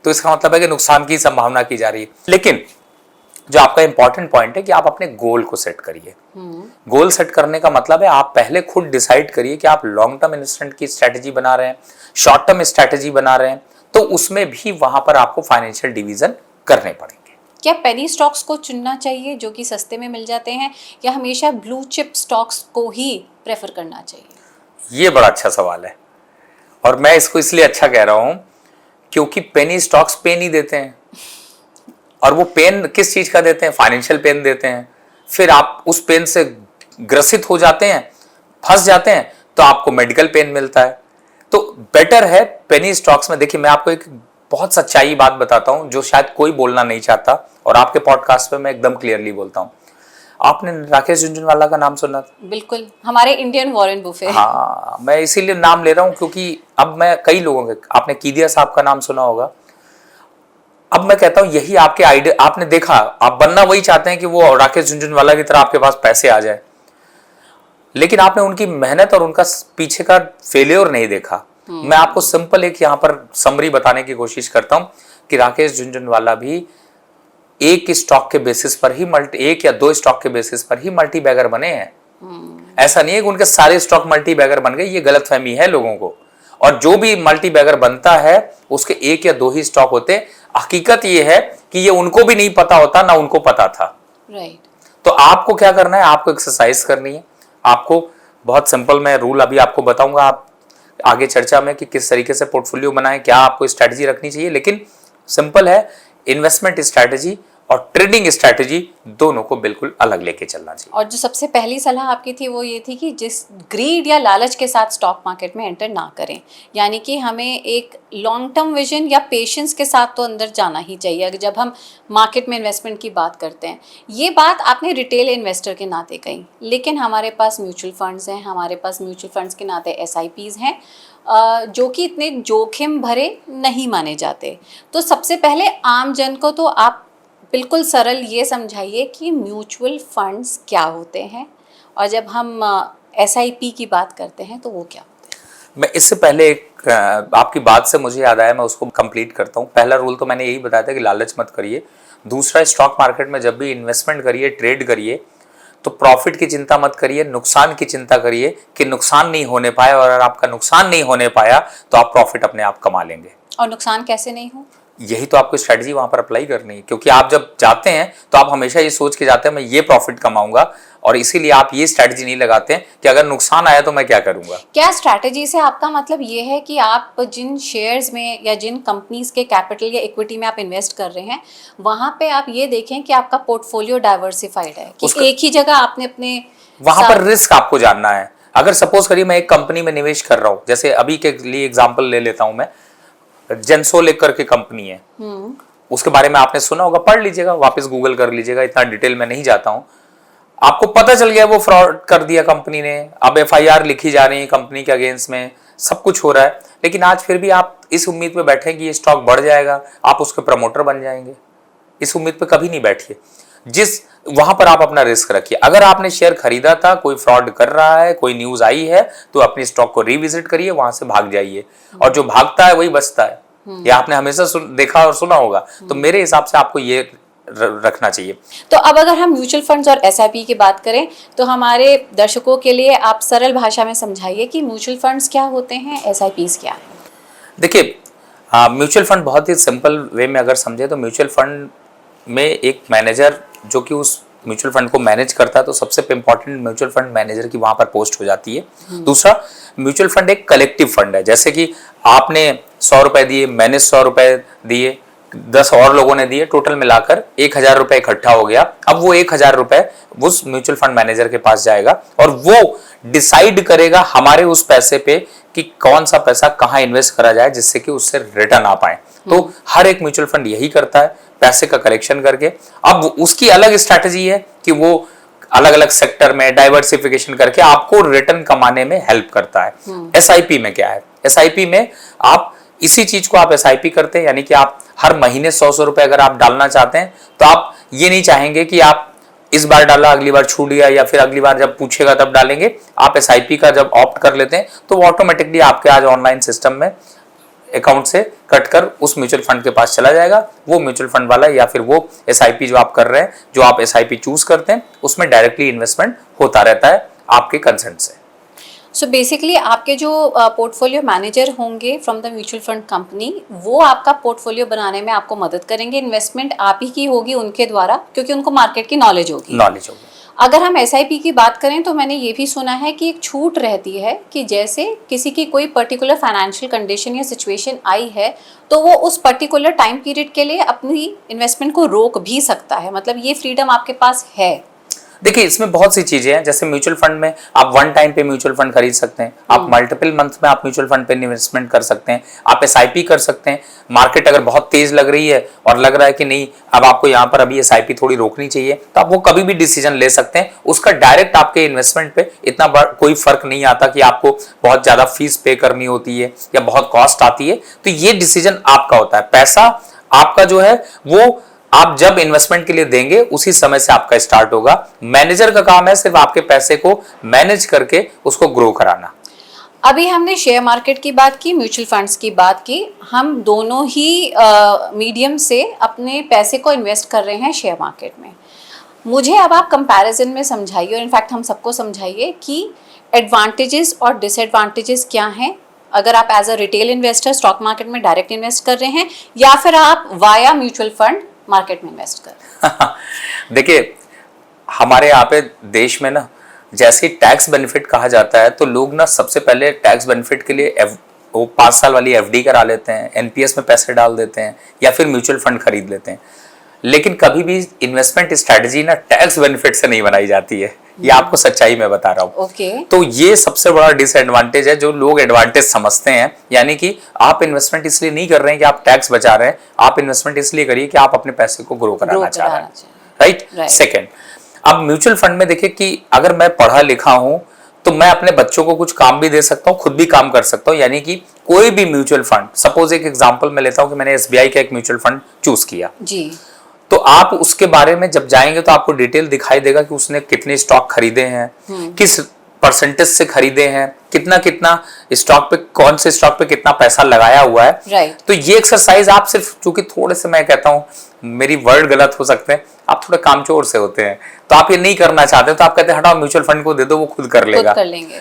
Speaker 2: तो इसका मतलब है कि नुकसान की संभावना की जा रही है। लेकिन जो आपका इंपॉर्टेंट पॉइंट है कि आप अपने गोल को सेट करिए। गोल सेट करने का मतलब है आप पहले खुद डिसाइड करिए कि आप लॉन्ग टर्म इन्वेस्टमेंट की स्ट्रेटेजी बना रहे हैं, शॉर्ट टर्म स्ट्रेटेजी बना रहे हैं, तो उसमें भी वहां पर आपको फाइनेंशियल डिवीजन करने पड़ेंगे।
Speaker 1: क्या पेनी स्टॉक्स को चुनना चाहिए जो कि सस्ते में मिल जाते हैं, या हमेशा ब्लू चिप स्टॉक्स को ही प्रेफर करना चाहिए?
Speaker 2: ये बड़ा अच्छा सवाल है, और मैं इसको इसलिए अच्छा कह रहा हूं क्योंकि पेनी स्टॉक्स पेन ही देते हैं। और वो पेन किस चीज का देते हैं? फाइनेंशियल पेन देते हैं। फिर आप उस पेन से ग्रसित हो जाते हैं, फंस जाते हैं, तो आपको मेडिकल पेन मिलता है। तो बेटर है पेनी स्टॉक्स में। देखिए, मैं आपको एक बहुत सच्चाई बात बताता हूं जो शायद कोई बोलना नहीं चाहता, और आपके पॉडकास्ट पे मैं एकदम क्लियरली बोलता हूं। आपने राकेश झुनझुनवाला का नाम सुना था?
Speaker 1: बिल्कुल, हमारे इंडियन वॉरेन बुफे।
Speaker 2: हाँ, मैं इसीलिए नाम ले रहा हूं क्योंकि अब मैं कई लोगों के, आपने कीदिया साहब का नाम सुना होगा। अब मैं कहता हूं यही आपके आइडिया, आपने देखा, आप बनना वही चाहते हैं कि वो राकेश झुनझुनवाला की तरह आपके पास पैसे आ जाए, लेकिन आपने उनकी मेहनत और उनका पीछे का फेलियर नहीं देखा। मैं आपको सिंपल एक यहाँ पर समरी बताने की कोशिश करता हूं कि राकेश झुनझुनवाला भी एक स्टॉक के बेसिस पर ही एक या 2 स्टॉक के बेसिस पर ही मल्टी बैगर बने हैं। ऐसा नहीं है कि उनके सारे स्टॉक मल्टी बैगर बन गए, ये गलतफहमी है लोगों को। और जो भी मल्टी बैगर बनता है उसके 1 या 2 ही स्टॉक होते। हकीकत ये है कि ये उनको भी नहीं पता होता, ना उनको पता था।
Speaker 1: राइट।
Speaker 2: तो आपको क्या करना है? आपको एक्सरसाइज करनी है। आपको बहुत सिंपल मैं रूल अभी आपको बताऊंगा आप आगे चर्चा में कि किस तरीके से पोर्टफोलियो बनाएं, क्या आपको स्ट्रैटेजी रखनी चाहिए। लेकिन सिंपल है, इन्वेस्टमेंट स्ट्रैटेजी और ट्रेडिंग स्ट्रैटेजी दोनों को बिल्कुल अलग लेके चलना चाहिए।
Speaker 1: और जो सबसे पहली सलाह आपकी थी वो ये थी कि जिस ग्रीड या लालच के साथ स्टॉक मार्केट में एंटर ना करें, यानी कि हमें एक लॉन्ग टर्म विजन या पेशेंस के साथ तो अंदर जाना ही चाहिए अगर जब हम मार्केट में इन्वेस्टमेंट की बात करते हैं। ये बात आपने रिटेल इन्वेस्टर के नाते कही, लेकिन हमारे पास म्यूचुअल फंड्स हैं, हमारे पास म्यूचुअल फंड्स के नाते SIPs हैं जो कि इतने जोखिम भरे नहीं माने जाते। तो सबसे पहले आम जन को तो आप बिल्कुल सरल ये समझाइए कि म्यूचुअल फंड्स क्या होते हैं, और जब हम SIP की बात करते हैं तो वो क्या होते हैं?
Speaker 2: मैं इससे पहले एक आपकी बात से मुझे याद आया, मैं उसको कंप्लीट करता हूँ। पहला रूल तो मैंने यही बताया था कि लालच मत करिए। दूसरा, स्टॉक मार्केट में जब भी इन्वेस्टमेंट करिए, ट्रेड करिए, तो प्रॉफिट की चिंता मत करिए, नुकसान की चिंता करिए कि नुकसान नहीं होने पाया, और अगर आपका नुकसान नहीं होने पाया तो आप प्रॉफिट अपने आप कमा लेंगे।
Speaker 1: और नुकसान कैसे नहीं हो,
Speaker 2: यही तो आपको स्ट्रेटजी वहां पर अप्लाई करनी है, क्योंकि आप जब जाते हैं तो आप हमेशा ये सोच के जाते हैं मैं ये प्रॉफिट कमाऊंगा, और इसीलिए आप ये स्ट्रेटजी नहीं लगाते हैं कि अगर नुकसान आया तो मैं क्या करूंगा।
Speaker 1: क्या स्ट्रैटेजी से आपका मतलब ये है कि आप जिन शेयर्स में या जिन कंपनीज के कैपिटल या इक्विटी में आप इन्वेस्ट कर रहे हैं वहां पे आप ये देखें कि आपका पोर्टफोलियो डाइवर्सिफाइड है, कि एक ही जगह आपने अपने
Speaker 2: वहां पर रिस्क आपको जानना है। अगर सपोज करिए मैं एक कंपनी में निवेश कर रहा हूं, जैसे अभी के लिए एग्जाम्पल ले लेता हूं मैं, जेंसोल करके कंपनी है, उसके बारे में आपने सुना होगा, पढ़ लीजिएगा, वापस गूगल कर लीजिएगा, इतना डिटेल में नहीं जाता हूं। आपको पता चल गया वो फ्रॉड कर दिया कंपनी ने, अब FIR लिखी जा रही है कंपनी के अगेंस्ट में, सब कुछ हो रहा है, लेकिन आज फिर भी आप इस उम्मीद पे बैठे कि ये स्टॉक बढ़ जाएगा, आप उसके प्रमोटर बन जाएंगे, इस उम्मीद पे कभी नहीं बैठिए। जिस वहां पर आप अपना रिस्क रखिए। अगर आपने शेयर खरीदा था, कोई फ्रॉड कर रहा है, कोई न्यूज आई है, तो अपनी स्टॉक को रिविजिट करिए, वहां से भाग जाइए। और जो भागता है वही बचता है, ये आपने हमेशा देखा और सुना होगा। तो मेरे हिसाब से आपको ये रखना चाहिए।
Speaker 1: तो अब अगर हम म्यूचुअल फंड्स और एसआईपी की बात करें तो हमारे दर्शकों के लिए आप सरल भाषा में समझाइए कि म्यूचुअल फंड्स क्या होते हैं, एसआईपीज क्या है।
Speaker 2: देखिए, म्यूचुअल फंड बहुत ही सिंपल वे में अगर समझे तो म्यूचुअल फंड में एक मैनेजर जो कि उस म्यूचुअल फंड को मैनेज करता है, तो सबसे इंपॉर्टेंट म्यूचुअल फंड मैनेजर की वहां पर पोस्ट हो जाती है। दूसरा, म्यूचुअल फंड एक कलेक्टिव फंड है। जैसे कि आपने 100 रुपए दिए, मैंने 100 रुपए दिए, 10 और लोगों ने दिए, टोटल मिलाकर 1000 रुपए इकट्ठा हो गया। अब वो 1000 रुपए उस म्यूचुअल फंड मैनेजर के पास जाएगा और वो डिसाइड करेगा हमारे उस पैसे पे कि कौन सा पैसा कहाँ इन्वेस्ट करा जाए जिससे कि उससे रिटर्न आ पाए। तो हर एक म्यूचुअल फंड यही करता है, पैसे का कलेक्शन करके। अब उसकी अलग स्ट्रैटेजी है कि वो अलग अलग सेक्टर में डाइवर्सिफिकेशन करके आपको रिटर्न कमाने में हेल्प करता है। एसआईपी में क्या है? एसआईपी में आप इसी चीज को आप एसआईपी करते हैं, यानी कि आप हर महीने 100 रुपए अगर आप डालना चाहते हैं तो आप ये नहीं चाहेंगे कि आप इस बार डाला अगली बार छूट गया या फिर अगली बार जब पूछेगा तब डालेंगे। आप एसआईपी का जब ऑप्ट कर लेते हैं तो वो ऑटोमेटिकली आपके आज ऑनलाइन सिस्टम में अकाउंट से कटकर उस म्यूचुअल फंड के पास चला जाएगा। वो म्यूचुअल फंड वाला या फिर वो एसआईपी जो आप कर रहे हैं, जो आप एसआईपी चूज करते हैं, उसमें डायरेक्टली इन्वेस्टमेंट होता रहता है आपके कंसेंट से।
Speaker 1: सो बेसिकली आपके जो पोर्टफोलियो मैनेजर होंगे from the mutual fund company, वो आपका पोर्टफोलियो बनाने में आपको मदद करेंगे। इन्वेस्टमेंट आप ही की होगी उनके द्वारा, क्योंकि उनको मार्केट की नॉलेज होगी। अगर हम एसआईपी की बात करें तो मैंने ये भी सुना है कि एक छूट रहती है कि जैसे किसी की कोई पर्टिकुलर फाइनेंशियल कंडीशन या सिचुएशन आई है तो वो उस पर्टिकुलर टाइम पीरियड के लिए अपनी इन्वेस्टमेंट को रोक भी सकता है। मतलब ये फ्रीडम आपके पास है।
Speaker 2: देखिए, इसमें बहुत सी चीजें हैं। जैसे म्यूचुअल फंड में आप वन टाइम पे म्यूचुअल फंड खरीद सकते हैं, आप मल्टीपल मंथ में आप म्यूचुअल फंड पे इन्वेस्टमेंट कर सकते हैं, आप एसआईपी कर सकते हैं। मार्केट अगर बहुत तेज लग रही है और लग रहा है कि नहीं अब आपको यहाँ पर अभी एसआईपी थोड़ी रोकनी चाहिए, तो आप वो कभी भी डिसीजन ले सकते हैं। उसका डायरेक्ट आपके इन्वेस्टमेंट पे इतना कोई फर्क नहीं आता कि आपको बहुत ज्यादा फीस पे करनी होती है या बहुत कॉस्ट आती है। तो ये डिसीजन आपका होता है। पैसा आपका जो है वो आप जब इन्वेस्टमेंट के लिए देंगे उसी समय से आपका स्टार्ट होगा। मैनेजर का काम है सिर्फ आपके पैसे को मैनेज करके उसको ग्रो कराना।
Speaker 1: अभी हमने शेयर मार्केट की बात की, म्यूचुअल फंड्स की बात की, हम दोनों ही मीडियम से अपने पैसे को इन्वेस्ट कर रहे हैं शेयर मार्केट में। मुझे अब आप कंपैरिजन में समझाइए, और इनफैक्ट हम सबको समझाइए कि एडवांटेजेस और डिसएडवांटेजेस क्या हैं अगर आप as a retail investor stock market में डायरेक्ट इन्वेस्ट कर रहे हैं या फिर आप वाया म्यूचुअल फंड मार्केट में इन्वेस्ट कर।
Speaker 2: देखिए, हमारे यहाँ पे देश में ना जैसे टैक्स बेनिफिट कहा जाता है तो लोग ना सबसे पहले टैक्स बेनिफिट के लिए वो 5 साल वाली एफडी करा लेते हैं, एनपीएस में पैसे डाल देते हैं या फिर म्यूचुअल फंड खरीद लेते हैं। लेकिन कभी भी इन्वेस्टमेंट स्ट्रेटजी ना टैक्स बेनिफिट से नहीं बनाई जाती है। ये आपको सच्चाई में बता रहा हूँ। तो ये सबसे बड़ा डिसएडवांटेज है जो लोग एडवांटेज समझते हैं। यानी कि आप इन्वेस्टमेंट इसलिए नहीं कर रहे हैं कि आप टैक्स बचा रहे हैं, आप इन्वेस्टमेंट इसलिए करिए कि आप अपने पैसे को ग्रो कराना चाह रहे हैं। राइट। सेकेंड, अब म्यूचुअल फंड में देखिए कि अगर मैं पढ़ा लिखा हूं तो मैं अपने बच्चों को कुछ काम भी दे सकता हूं, खुद भी काम कर सकता हूं। यानी कि कोई भी म्यूचुअल फंड, सपोज एक एग्जांपल मैं लेता हूं कि मैंने एसबीआई का एक म्यूचुअल फंड चूज किया जी, तो आप उसके बारे में जब जाएंगे तो आपको डिटेल दिखाई देगा कि उसने कितने स्टॉक खरीदे हैं, किस परसेंटेज से खरीदे हैं, कितना कितना स्टॉक पे, कौन से स्टॉक पे कितना पैसा लगाया हुआ है।
Speaker 1: राइट।
Speaker 2: तो ये एक्सरसाइज आप सिर्फ, चूंकि थोड़े से मैं कहता हूँ मेरी वर्ड गलत हो सकते हैं, आप थोड़े कामचोर से होते हैं तो आप ये नहीं करना चाहते तो आप कहते हैं हटाओ म्यूचुअल फंड को दे दो, वो खुद कर लेगा।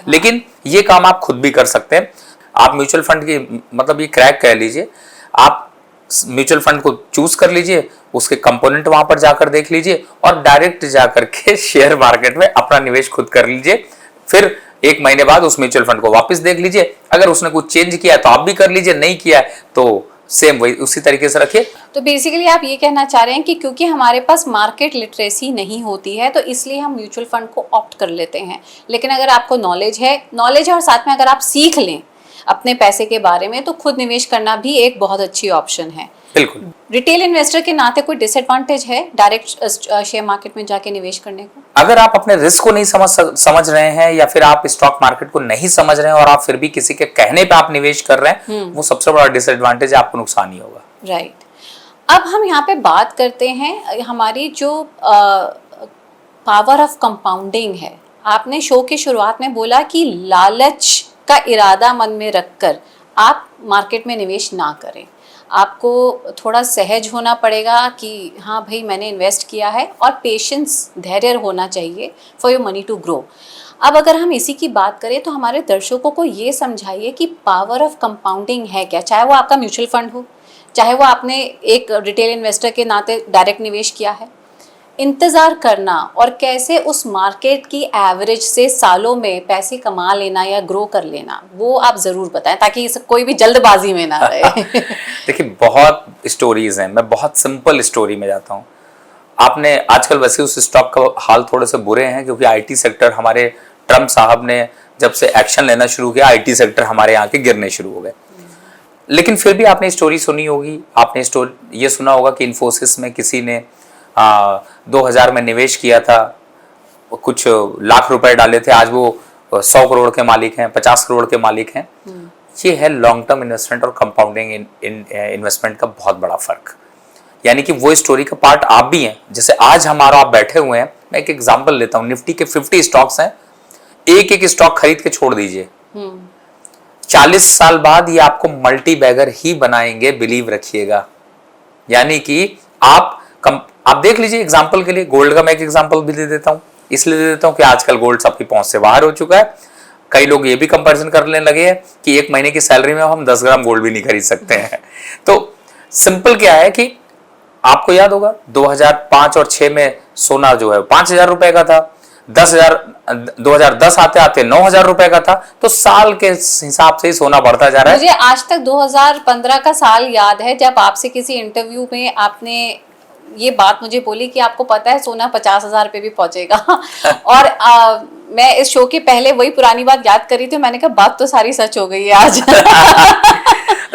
Speaker 2: लेकिन ये काम आप खुद भी कर सकते हैं। आप म्यूचुअल फंड की मतलब ये क्रैक कह लीजिए, आप म्यूचुअल फंड को चूज कर लीजिए, उसके कंपोनेंट वहां पर जाकर देख लीजिए और डायरेक्ट जाकर के शेयर मार्केट में अपना निवेश खुद कर लीजिए। फिर 1 महीने बाद उस म्यूचुअल फंड को वापस देख लीजिए, अगर उसने कुछ चेंज किया है तो आप भी कर लीजिए, नहीं किया है तो सेम वही उसी तरीके से रखिए। तो
Speaker 1: बेसिकली आप ये कहना चाह रहे हैं कि क्योंकि हमारे पास मार्केट लिटरेसी नहीं होती है तो इसलिए हम म्यूचुअल फंड को ऑप्ट कर लेते हैं। लेकिन अगर आपको नॉलेज है और साथ में अगर आप सीख लें अपने पैसे के बारे में, तो खुद निवेश करना भी एक बहुत अच्छी ऑप्शन है।
Speaker 2: बिल्कुल।
Speaker 1: रिटेल इन्वेस्टर के नाते कोई डिसएडवांटेज है डायरेक्ट शेयर मार्केट में जाके निवेश करने को?
Speaker 2: अगर आप अपने रिस्क को नहीं समझ रहे हैं, या फिर आप स्टॉक मार्केट को नहीं समझ रहे हैं और आप फिर भी किसी के कहने पे आप निवेश कर रहे हैं, वो सबसे बड़ा डिसएडवांटेज है, आपको नुकसान ही होगा।
Speaker 1: राइट। अब हम यहाँ पे बात करते हैं हमारी जो पावर ऑफ कंपाउंडिंग है। आपने शो की शुरुआत में बोला कि लालच का इरादा मन में रखकर आप मार्केट में निवेश ना करें, आपको थोड़ा सहज होना पड़ेगा कि हाँ भाई मैंने इन्वेस्ट किया है, और पेशेंस, धैर्य होना चाहिए for your money to grow. अब अगर हम इसी की बात करें तो हमारे दर्शकों को ये समझाइए कि पावर ऑफ कंपाउंडिंग है क्या, चाहे वो आपका म्यूचुअल फंड हो, चाहे वो आपने एक रिटेल इन्वेस्टर के नाते डायरेक्ट निवेश किया है। इंतज़ार करना और कैसे उस मार्केट की एवरेज से सालों में पैसे कमा लेना या ग्रो कर लेना, वो आप ज़रूर बताएं, ताकि कोई भी जल्दबाजी में ना रहे।
Speaker 2: देखिए, बहुत स्टोरीज हैं, मैं बहुत सिंपल स्टोरी में जाता हूँ। आपने आजकल वैसे उस स्टॉक का हाल थोड़े से बुरे हैं, क्योंकि आईटी सेक्टर, हमारे ट्रम्प साहब ने जब से एक्शन लेना शुरू किया, आईटी सेक्टर हमारे यहाँ के गिरने शुरू हो गए। लेकिन फिर भी आपने स्टोरी सुनी होगी, आपने ये सुना होगा कि इन्फोसिस में किसी ने 2000 में निवेश किया था, कुछ लाख रुपए डाले थे, आज वो 100 करोड़ के मालिक हैं, 50 करोड़ के मालिक हैं। ये है लॉन्ग टर्म इन्वेस्टमेंट और कंपाउंडिंग इन्वेस्टमेंट का बहुत बड़ा फर्क। यानी कि वो स्टोरी का पार्ट आप भी हैं। जैसे आज हमारा आप बैठे हुए हैं, मैं एक एग्जांपल लेता हूँ, निफ्टी के 50 स्टॉक्स हैं, एक एक स्टॉक खरीद के छोड़ दीजिए, 40 साल बाद ये आपको मल्टी बैगर ही बनाएंगे, बिलीव रखिएगा। यानी कि आप देख लीजिए, एग्जांपल के लिए गोल्ड का मैं एक एग्जांपल भी दे देता हूं, इसलिए दे देता हूं कि आजकल गोल्ड सबकी पहुंच से बाहर हो चुका है। कई लोग ये भी कंपैरिजन करने लगे हैं कि एक महीने की सैलरी में हम 10 ग्राम गोल्ड भी नहीं खरीद सकते हैं। तो सिंपल क्या है कि आपको याद होगा 2005 और 6 में सोना जो है 5000 रुपए का था, 2010 आते आते 9000 रुपए का था। तो साल के हिसाब से ही सोना बढ़ता जा रहा है।
Speaker 1: मुझे आज तक 2015 का साल याद है, जब आपसे किसी इंटरव्यू में आपने ये बात मुझे बोली कि आपको पता है सोना 50,000 पे भी पहुंचेगा। और मैं इस शो के पहले वही पुरानी बात याद करी थी, मैंने कहा बात तो सारी सच हो गई है आज।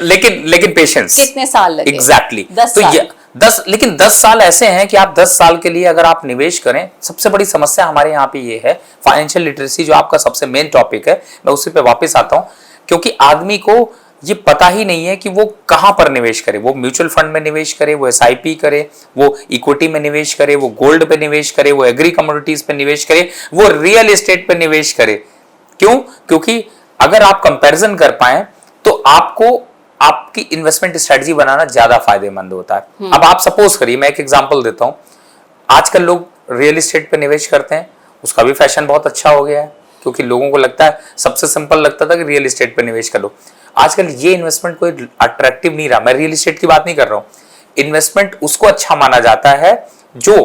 Speaker 2: लेकिन पेशेंस,
Speaker 1: कितने साल लगे?
Speaker 2: एग्जैक्टली
Speaker 1: 10
Speaker 2: तो
Speaker 1: साल।
Speaker 2: लेकिन 10 साल ऐसे हैं कि आप 10 साल के लिए अगर आप निवेश करें। सबसे बड़ी समस्या हमारे यहाँ पे ये है, फाइनेंशियल लिटरेसी जो आपका सबसे मेन टॉपिक है, मैं उसी पे वापस आता हूँ। क्योंकि आदमी को ये पता ही नहीं है कि वो कहां पर निवेश करे। वो म्यूचुअल फंड में निवेश करे, वो एसआईपी करे, वो इक्विटी में निवेश करे, वो गोल्ड पे निवेश करे, वो एग्री कमोडिटीज पे निवेश करे, वो रियल एस्टेट पे निवेश करे। क्यों? क्योंकि अगर आप कंपैरिजन कर पाए तो आपको आपकी इन्वेस्टमेंट स्ट्रेटजी बनाना ज्यादा फायदेमंद होता है। अब आप सपोज करिए, मैं एक एग्जांपल देता हूं, आजकल लोग रियल एस्टेट पे निवेश करते हैं, उसका भी फैशन बहुत अच्छा हो गया है, क्योंकि लोगों को लगता है, सबसे सिंपल लगता था कि रियल एस्टेट पे निवेश कर लो। आजकल ये इन्वेस्टमेंट कोई अट्रैक्टिव नहीं रहा। मैं रियल एस्टेट की बात नहीं कर रहा हूं। इन्वेस्टमेंट उसको अच्छा माना जाता है जो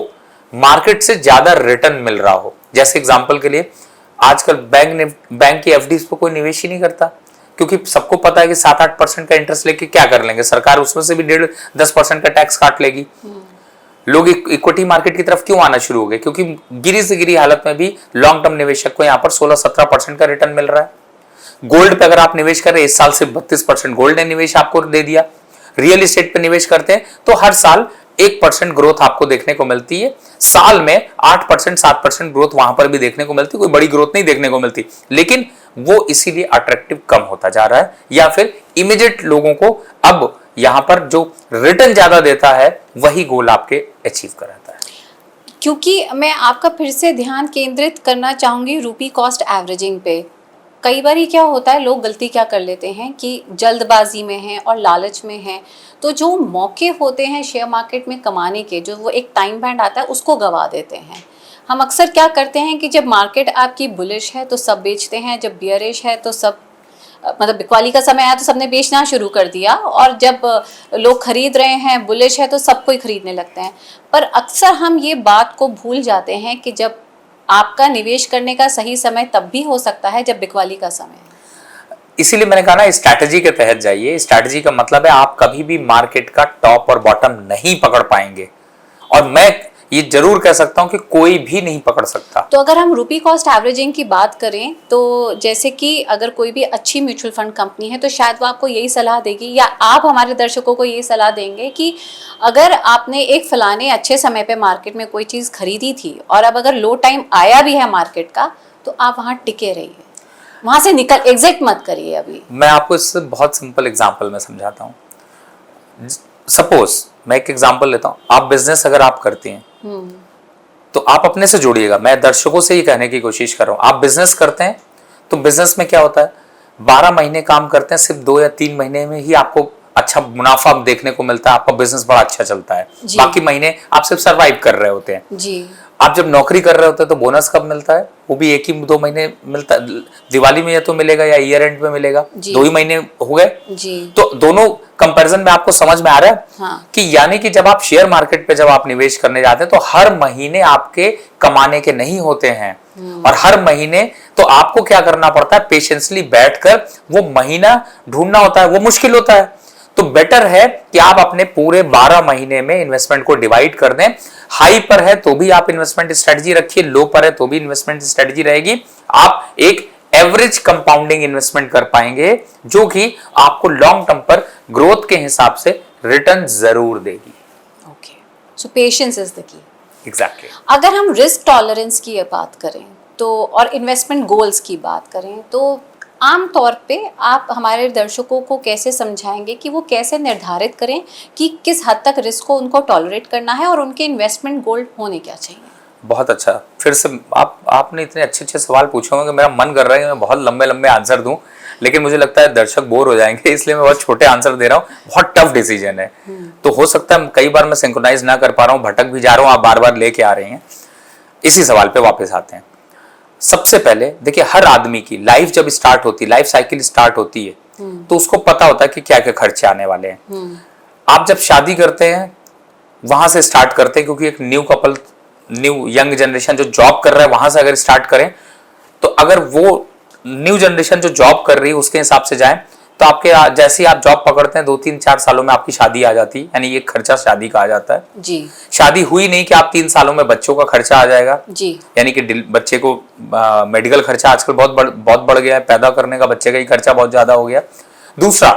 Speaker 2: मार्केट से ज्यादा रिटर्न मिल रहा हो। जैसे एग्जांपल के लिए, आजकल बैंक की एफडीज पर कोई निवेश ही नहीं करता, क्योंकि सबको पता है कि 7-8% का इंटरेस्ट लेके क्या कर लेंगे, सरकार उसमें से भी 1.5-10% का टैक्स काट लेगी। लोग इक्विटी मार्केट की तरफ क्यों आना शुरू हो गए? क्योंकि गिरी से गिरी हालत में भी लॉन्ग टर्म निवेशक को यहाँ पर 16-17% का रिटर्न मिल रहा है। गोल्ड पे अगर आप निवेश कर रहे हैं, इस साल से 32% गोल्ड ने निवेश आपको दे दिया। रियल एस्टेट पे निवेश करते हैं तो हर साल 1% ग्रोथ आपको देखने को मिलती है। साल में 8% 7% ग्रोथ वहां पर भी देखने को मिलती है, कोई बड़ी ग्रोथ नहीं देखने को मिलती, लेकिन वो इसीलिए अट्रैक्टिव कम होता जा रहा है, या फिर इमीडिएट लोगों को अब यहां पर जो रिटर्न ज्यादा देता है वही गोल आपके अचीव कराता है।
Speaker 1: क्योंकि मैं आपका फिर से ध्यान केंद्रित करना चाहूंगी रूपी कॉस्ट एवरेजिंग पे। कई बार क्या होता है, लोग गलती क्या कर लेते हैं कि जल्दबाजी में हैं और लालच में हैं, तो जो मौके होते हैं शेयर मार्केट में कमाने के, जो वो एक टाइम बैंड आता है, उसको गवा देते हैं। हम अक्सर क्या करते हैं कि जब मार्केट आपकी बुलिश है तो सब बेचते हैं, जब बियरिश है तो सब, मतलब बिकवाली का समय आया तो सबने बेचना शुरू कर दिया, और जब लोग खरीद रहे हैं, बुलिश है, तो सब कोई खरीदने लगते हैं। पर अक्सर हम ये बात को भूल जाते हैं कि जब आपका निवेश करने का सही समय तब भी हो सकता है जब बिकवाली का समय है।
Speaker 2: इसीलिए मैंने कहा ना, स्ट्रैटेजी के तहत जाइए। स्ट्रैटेजी का मतलब है आप कभी भी मार्केट का टॉप और बॉटम नहीं पकड़ पाएंगे। और मैं ये जरूर कह सकता हूं कि कोई भी नहीं पकड़ सकता।
Speaker 1: तो अगर हम रुपी कॉस्ट एवरेजिंग की बात करें तो जैसे कि अगर कोई भी अच्छी म्यूचुअल फंड कंपनी है तो शायद वो आपको यही सलाह देगी, या आप हमारे दर्शकों को यही सलाह देंगे कि अगर आपने एक फलाने अच्छे समय पे मार्केट में कोई चीज़ खरीदी थी और अब अगर लो टाइम आया भी है मार्केट का तो आप वहाँ टिके रहिए, वहाँ से निकल एग्जिट मत करिए। अभी
Speaker 2: मैं आपको इससे बहुत सिंपल एग्जांपल में समझाता हूँ। सपोज मैं एक एग्जांपल लेता हूँ, आप बिजनेस अगर आप करती हैं तो आप अपने से जोड़िएगा, मैं दर्शकों से ही कहने की कोशिश कर रहा हूँ। आप बिजनेस करते हैं तो बिजनेस में क्या होता है, 12 महीने काम करते हैं, सिर्फ 2 या 3 महीने में ही आपको अच्छा मुनाफा देखने को मिलता है, आपका बिजनेस बड़ा अच्छा चलता है, बाकी महीने आप सिर्फ सर्वाइव कर रहे होते हैं
Speaker 1: जी।
Speaker 2: आप जब नौकरी कर रहे होते हैं तो बोनस कब मिलता है, वो भी 1 ही 2 महीने मिलता है, दिवाली में या तो मिलेगा या ईयर एंड में मिलेगा, 2 ही महीने हो गए
Speaker 1: जी।
Speaker 2: तो दोनों कंपैरिजन में आपको समझ में आ रहा है।
Speaker 1: हाँ।
Speaker 2: कि यानी कि जब आप शेयर मार्केट पे जब आप निवेश करने जाते हैं तो हर महीने आपके कमाने के नहीं होते हैं, और हर महीने तो आपको क्या करना पड़ता है, पेशेंसली बैठकर वो महीना ढूंढना होता है, वो मुश्किल होता है। तो बेटर है कि आप अपने पूरे 12 महीने में इन्वेस्टमेंट को डिवाइड कर दें। हाई पर है तो भी आप इन्वेस्टमेंट स्ट्रेटजी रखिए, लो पर है तो भी इन्वेस्टमेंट स्ट्रेटजी रहेगी। आप एक एवरेज कंपाउंडिंग इन्वेस्टमेंट कर पाएंगे जो कि आपको लॉन्ग टर्म पर ग्रोथ के हिसाब से रिटर्न जरूर देगी।
Speaker 1: Okay, so patience is the key.
Speaker 2: Exactly.
Speaker 1: अगर हम रिस्क टॉलरेंस की बात करें तो और इन्वेस्टमेंट गोल्स की बात करें तो आम तौर पे आप हमारे दर्शकों को कैसे समझाएंगे कि वो कैसे निर्धारित करें कि किस हद तक रिस्क को उनको टॉलरेट करना है और उनके इन्वेस्टमेंट गोल होने क्या चाहिए?
Speaker 2: बहुत अच्छा, फिर से आपने इतने अच्छे सवाल पूछे होंगे, मेरा मन कर रहा है कि मैं बहुत लंबे आंसर दूं, लेकिन मुझे लगता है दर्शक बोर हो जाएंगे, इसलिए मैं बहुत छोटे आंसर दे रहा हूँ। बहुत टफ डिसीजन है, तो हो सकता है कई बार मैं सिंक्रोनाइज ना कर पा रहा हूँ, भटक भी जा रहा हूँ, आप बार बार लेके आ रहे हैं। इसी सवाल पे वापस आते हैं। सबसे पहले देखिए, हर आदमी की लाइफ जब स्टार्ट होती है, लाइफ साइकिल स्टार्ट होती है, तो उसको पता होता है कि क्या क्या खर्चे आने वाले हैं। आप जब शादी करते हैं वहां से स्टार्ट करते हैं, क्योंकि एक new couple, new young generation जो जॉब कर रहा है वहां से अगर स्टार्ट करें, तो अगर वो न्यू जनरेशन जो जॉब कर रही है उसके हिसाब से जाएं तो आपके जैसे ही आप जॉब पकड़ते हैं 2-3-4 सालों में आपकी शादी आ जाती है, यानी ये खर्चा शादी का आ जाता है
Speaker 1: जी।
Speaker 2: शादी हुई नहीं कि आप 3 सालों में बच्चों का खर्चा आ जाएगा
Speaker 1: जी।
Speaker 2: यानी कि बच्चे को मेडिकल खर्चा आजकल बहुत बढ़ गया है, पैदा करने का बच्चे का ही खर्चा बहुत ज्यादा हो गया। दूसरा,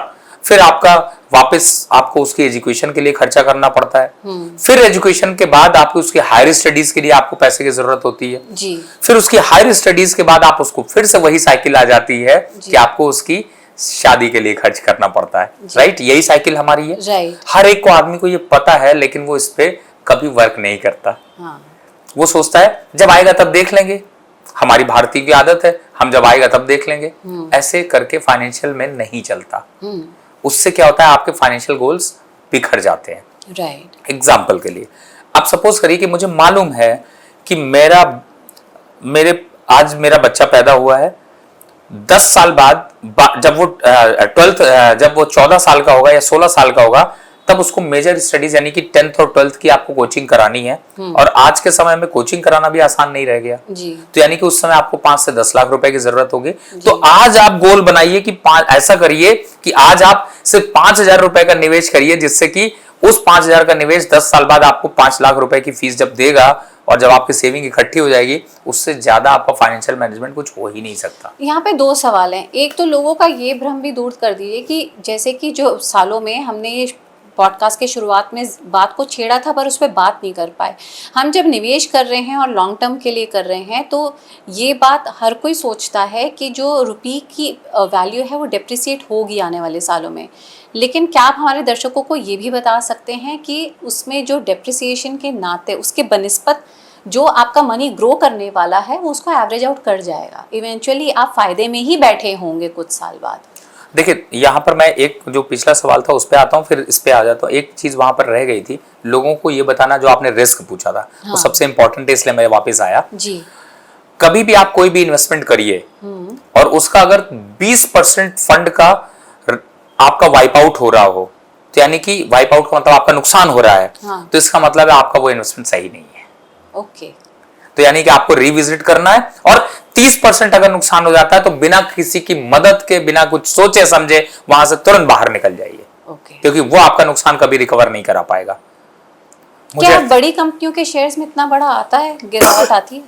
Speaker 2: फिर आपका वापस आपको उसकी एजुकेशन के लिए खर्चा करना पड़ता है, फिर एजुकेशन के बाद आपको उसके हायर स्टडीज के लिए आपको पैसे की जरूरत होती है
Speaker 1: जी।
Speaker 2: फिर उसकी हायर स्टडीज के बाद आप उसको फिर से वही साइकिल आ जाती है कि आपको उसकी शादी के लिए खर्च करना पड़ता है। राइट, यही साइकिल हमारी है।
Speaker 1: राइट।
Speaker 2: हर एक को आदमी को ये पता है, लेकिन वो इस पे कभी वर्क नहीं करता।
Speaker 1: हाँ।
Speaker 2: वो सोचता है जब आएगा तब देख लेंगे, हमारी भारतीय की आदत है, हम जब आएगा तब देख लेंगे। ऐसे करके फाइनेंशियल में नहीं चलता। उससे क्या होता है, आपके फाइनेंशियल गोल्स बिखर जाते हैं।
Speaker 1: राइट।
Speaker 2: एग्जाम्पल के लिए आप सपोज करिए कि मुझे मालूम है कि आज मेरा बच्चा पैदा हुआ है, 10 साल बाद जब वो 12th जब वो 14 साल का होगा या 16 साल का होगा, तब उसको मेजर स्टडीज यानी कि 10th और 12th की आपको कोचिंग करानी है। और आज के समय में कोचिंग कराना भी आसान नहीं रह गया
Speaker 1: जी।
Speaker 2: तो यानी कि उस समय आपको 5 से 10 लाख रुपए की जरूरत होगी। तो आज आप गोल बनाइए कि ऐसा करिए कि आज आप सिर्फ 5,000 रुपए का निवेश करिए, जिससे कि उस 5,000 का निवेश 10 साल बाद आपको 5 लाख रुपए की फीस जब देगा, और जब आपकी सेविंग इकट्ठी हो जाएगी, उससे ज्यादा आपका फाइनेंशियल मैनेजमेंट कुछ हो ही नहीं सकता।
Speaker 1: यहाँ पे 2 सवाल हैं। एक तो लोगों का ये भ्रम भी दूर कर दीजिए कि जैसे कि जो सालों में हमने ये पॉडकास्ट के शुरुआत में बात को छेड़ा था पर उस पर बात नहीं कर पाए। हम जब निवेश कर रहे हैं और लॉन्ग टर्म के लिए कर रहे हैं तो ये बात हर कोई सोचता है कि जो रुपये की वैल्यू है वो डिप्रिसिएट होगी आने वाले सालों में, लेकिन क्या आप हमारे दर्शकों को ये भी बता सकते हैं कि उसमें जो डिप्रिसिएशन के नाते उसके बनिस्पत जो आपका मनी ग्रो करने वाला है वो उसको एवरेज आउट कर जाएगा, इवेंचुअली आप फायदे में ही बैठे होंगे कुछ साल बाद।
Speaker 2: देखिए, यहाँ पर मैं एक जो पिछला सवाल था उस पर आता हूँ, फिर इस पे आ जाता हूँ। एक चीज वहां पर रह गई थी, लोगों को ये बताना, जो आपने रिस्क पूछा था वो सबसे इंपॉर्टेंट है, इसलिए मैं वापस आया जी। कभी भी आप कोई भी इन्वेस्टमेंट करिए और उसका अगर 20% फंड का आपका वाइप आउट हो रहा हो, तो यानी कि वाइप आउट का मतलब आपका नुकसान हो रहा है, तो इसका मतलब है आपका वो इन्वेस्टमेंट सही नहीं है।
Speaker 1: ओके।
Speaker 2: तो यानी कि आपको रिविजिट करना है, और 30% अगर नुकसान हो जाता है तो बिना किसी की मदद के, बिना कुछ सोचे समझे वहां से तुरंत बाहर निकल जाइए।
Speaker 1: ओके।
Speaker 2: क्योंकि वो आपका नुकसान कभी रिकवर नहीं करा पाएगा।
Speaker 1: क्या बड़ी कंपनियों के शेयर्स में इतना बड़ा आता है, गिरावट आती है?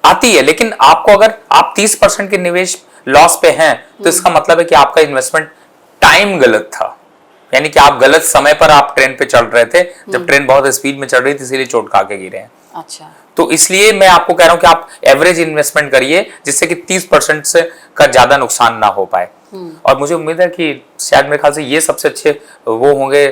Speaker 2: आती है, लेकिन आपको अगर आप 30% के निवेश लॉस पे हैं तो इसका मतलब है कि आपका इन्वेस्टमेंट टाइम गलत था, यानी कि आप गलत समय पर आप ट्रेन पे चल रहे थे, जब ट्रेन बहुत स्पीड में चल रही थी, इसीलिए चोट खा के गिरे हैं।
Speaker 1: अच्छा,
Speaker 2: तो इसलिए मैं आपको कह रहा हूं कि आप एवरेज इन्वेस्टमेंट करिए जिससे कि 30% से का ज्यादा नुकसान ना हो पाए। और मुझे उम्मीद है कि शायद मेरे ख्याल से ये सबसे अच्छे वो होंगे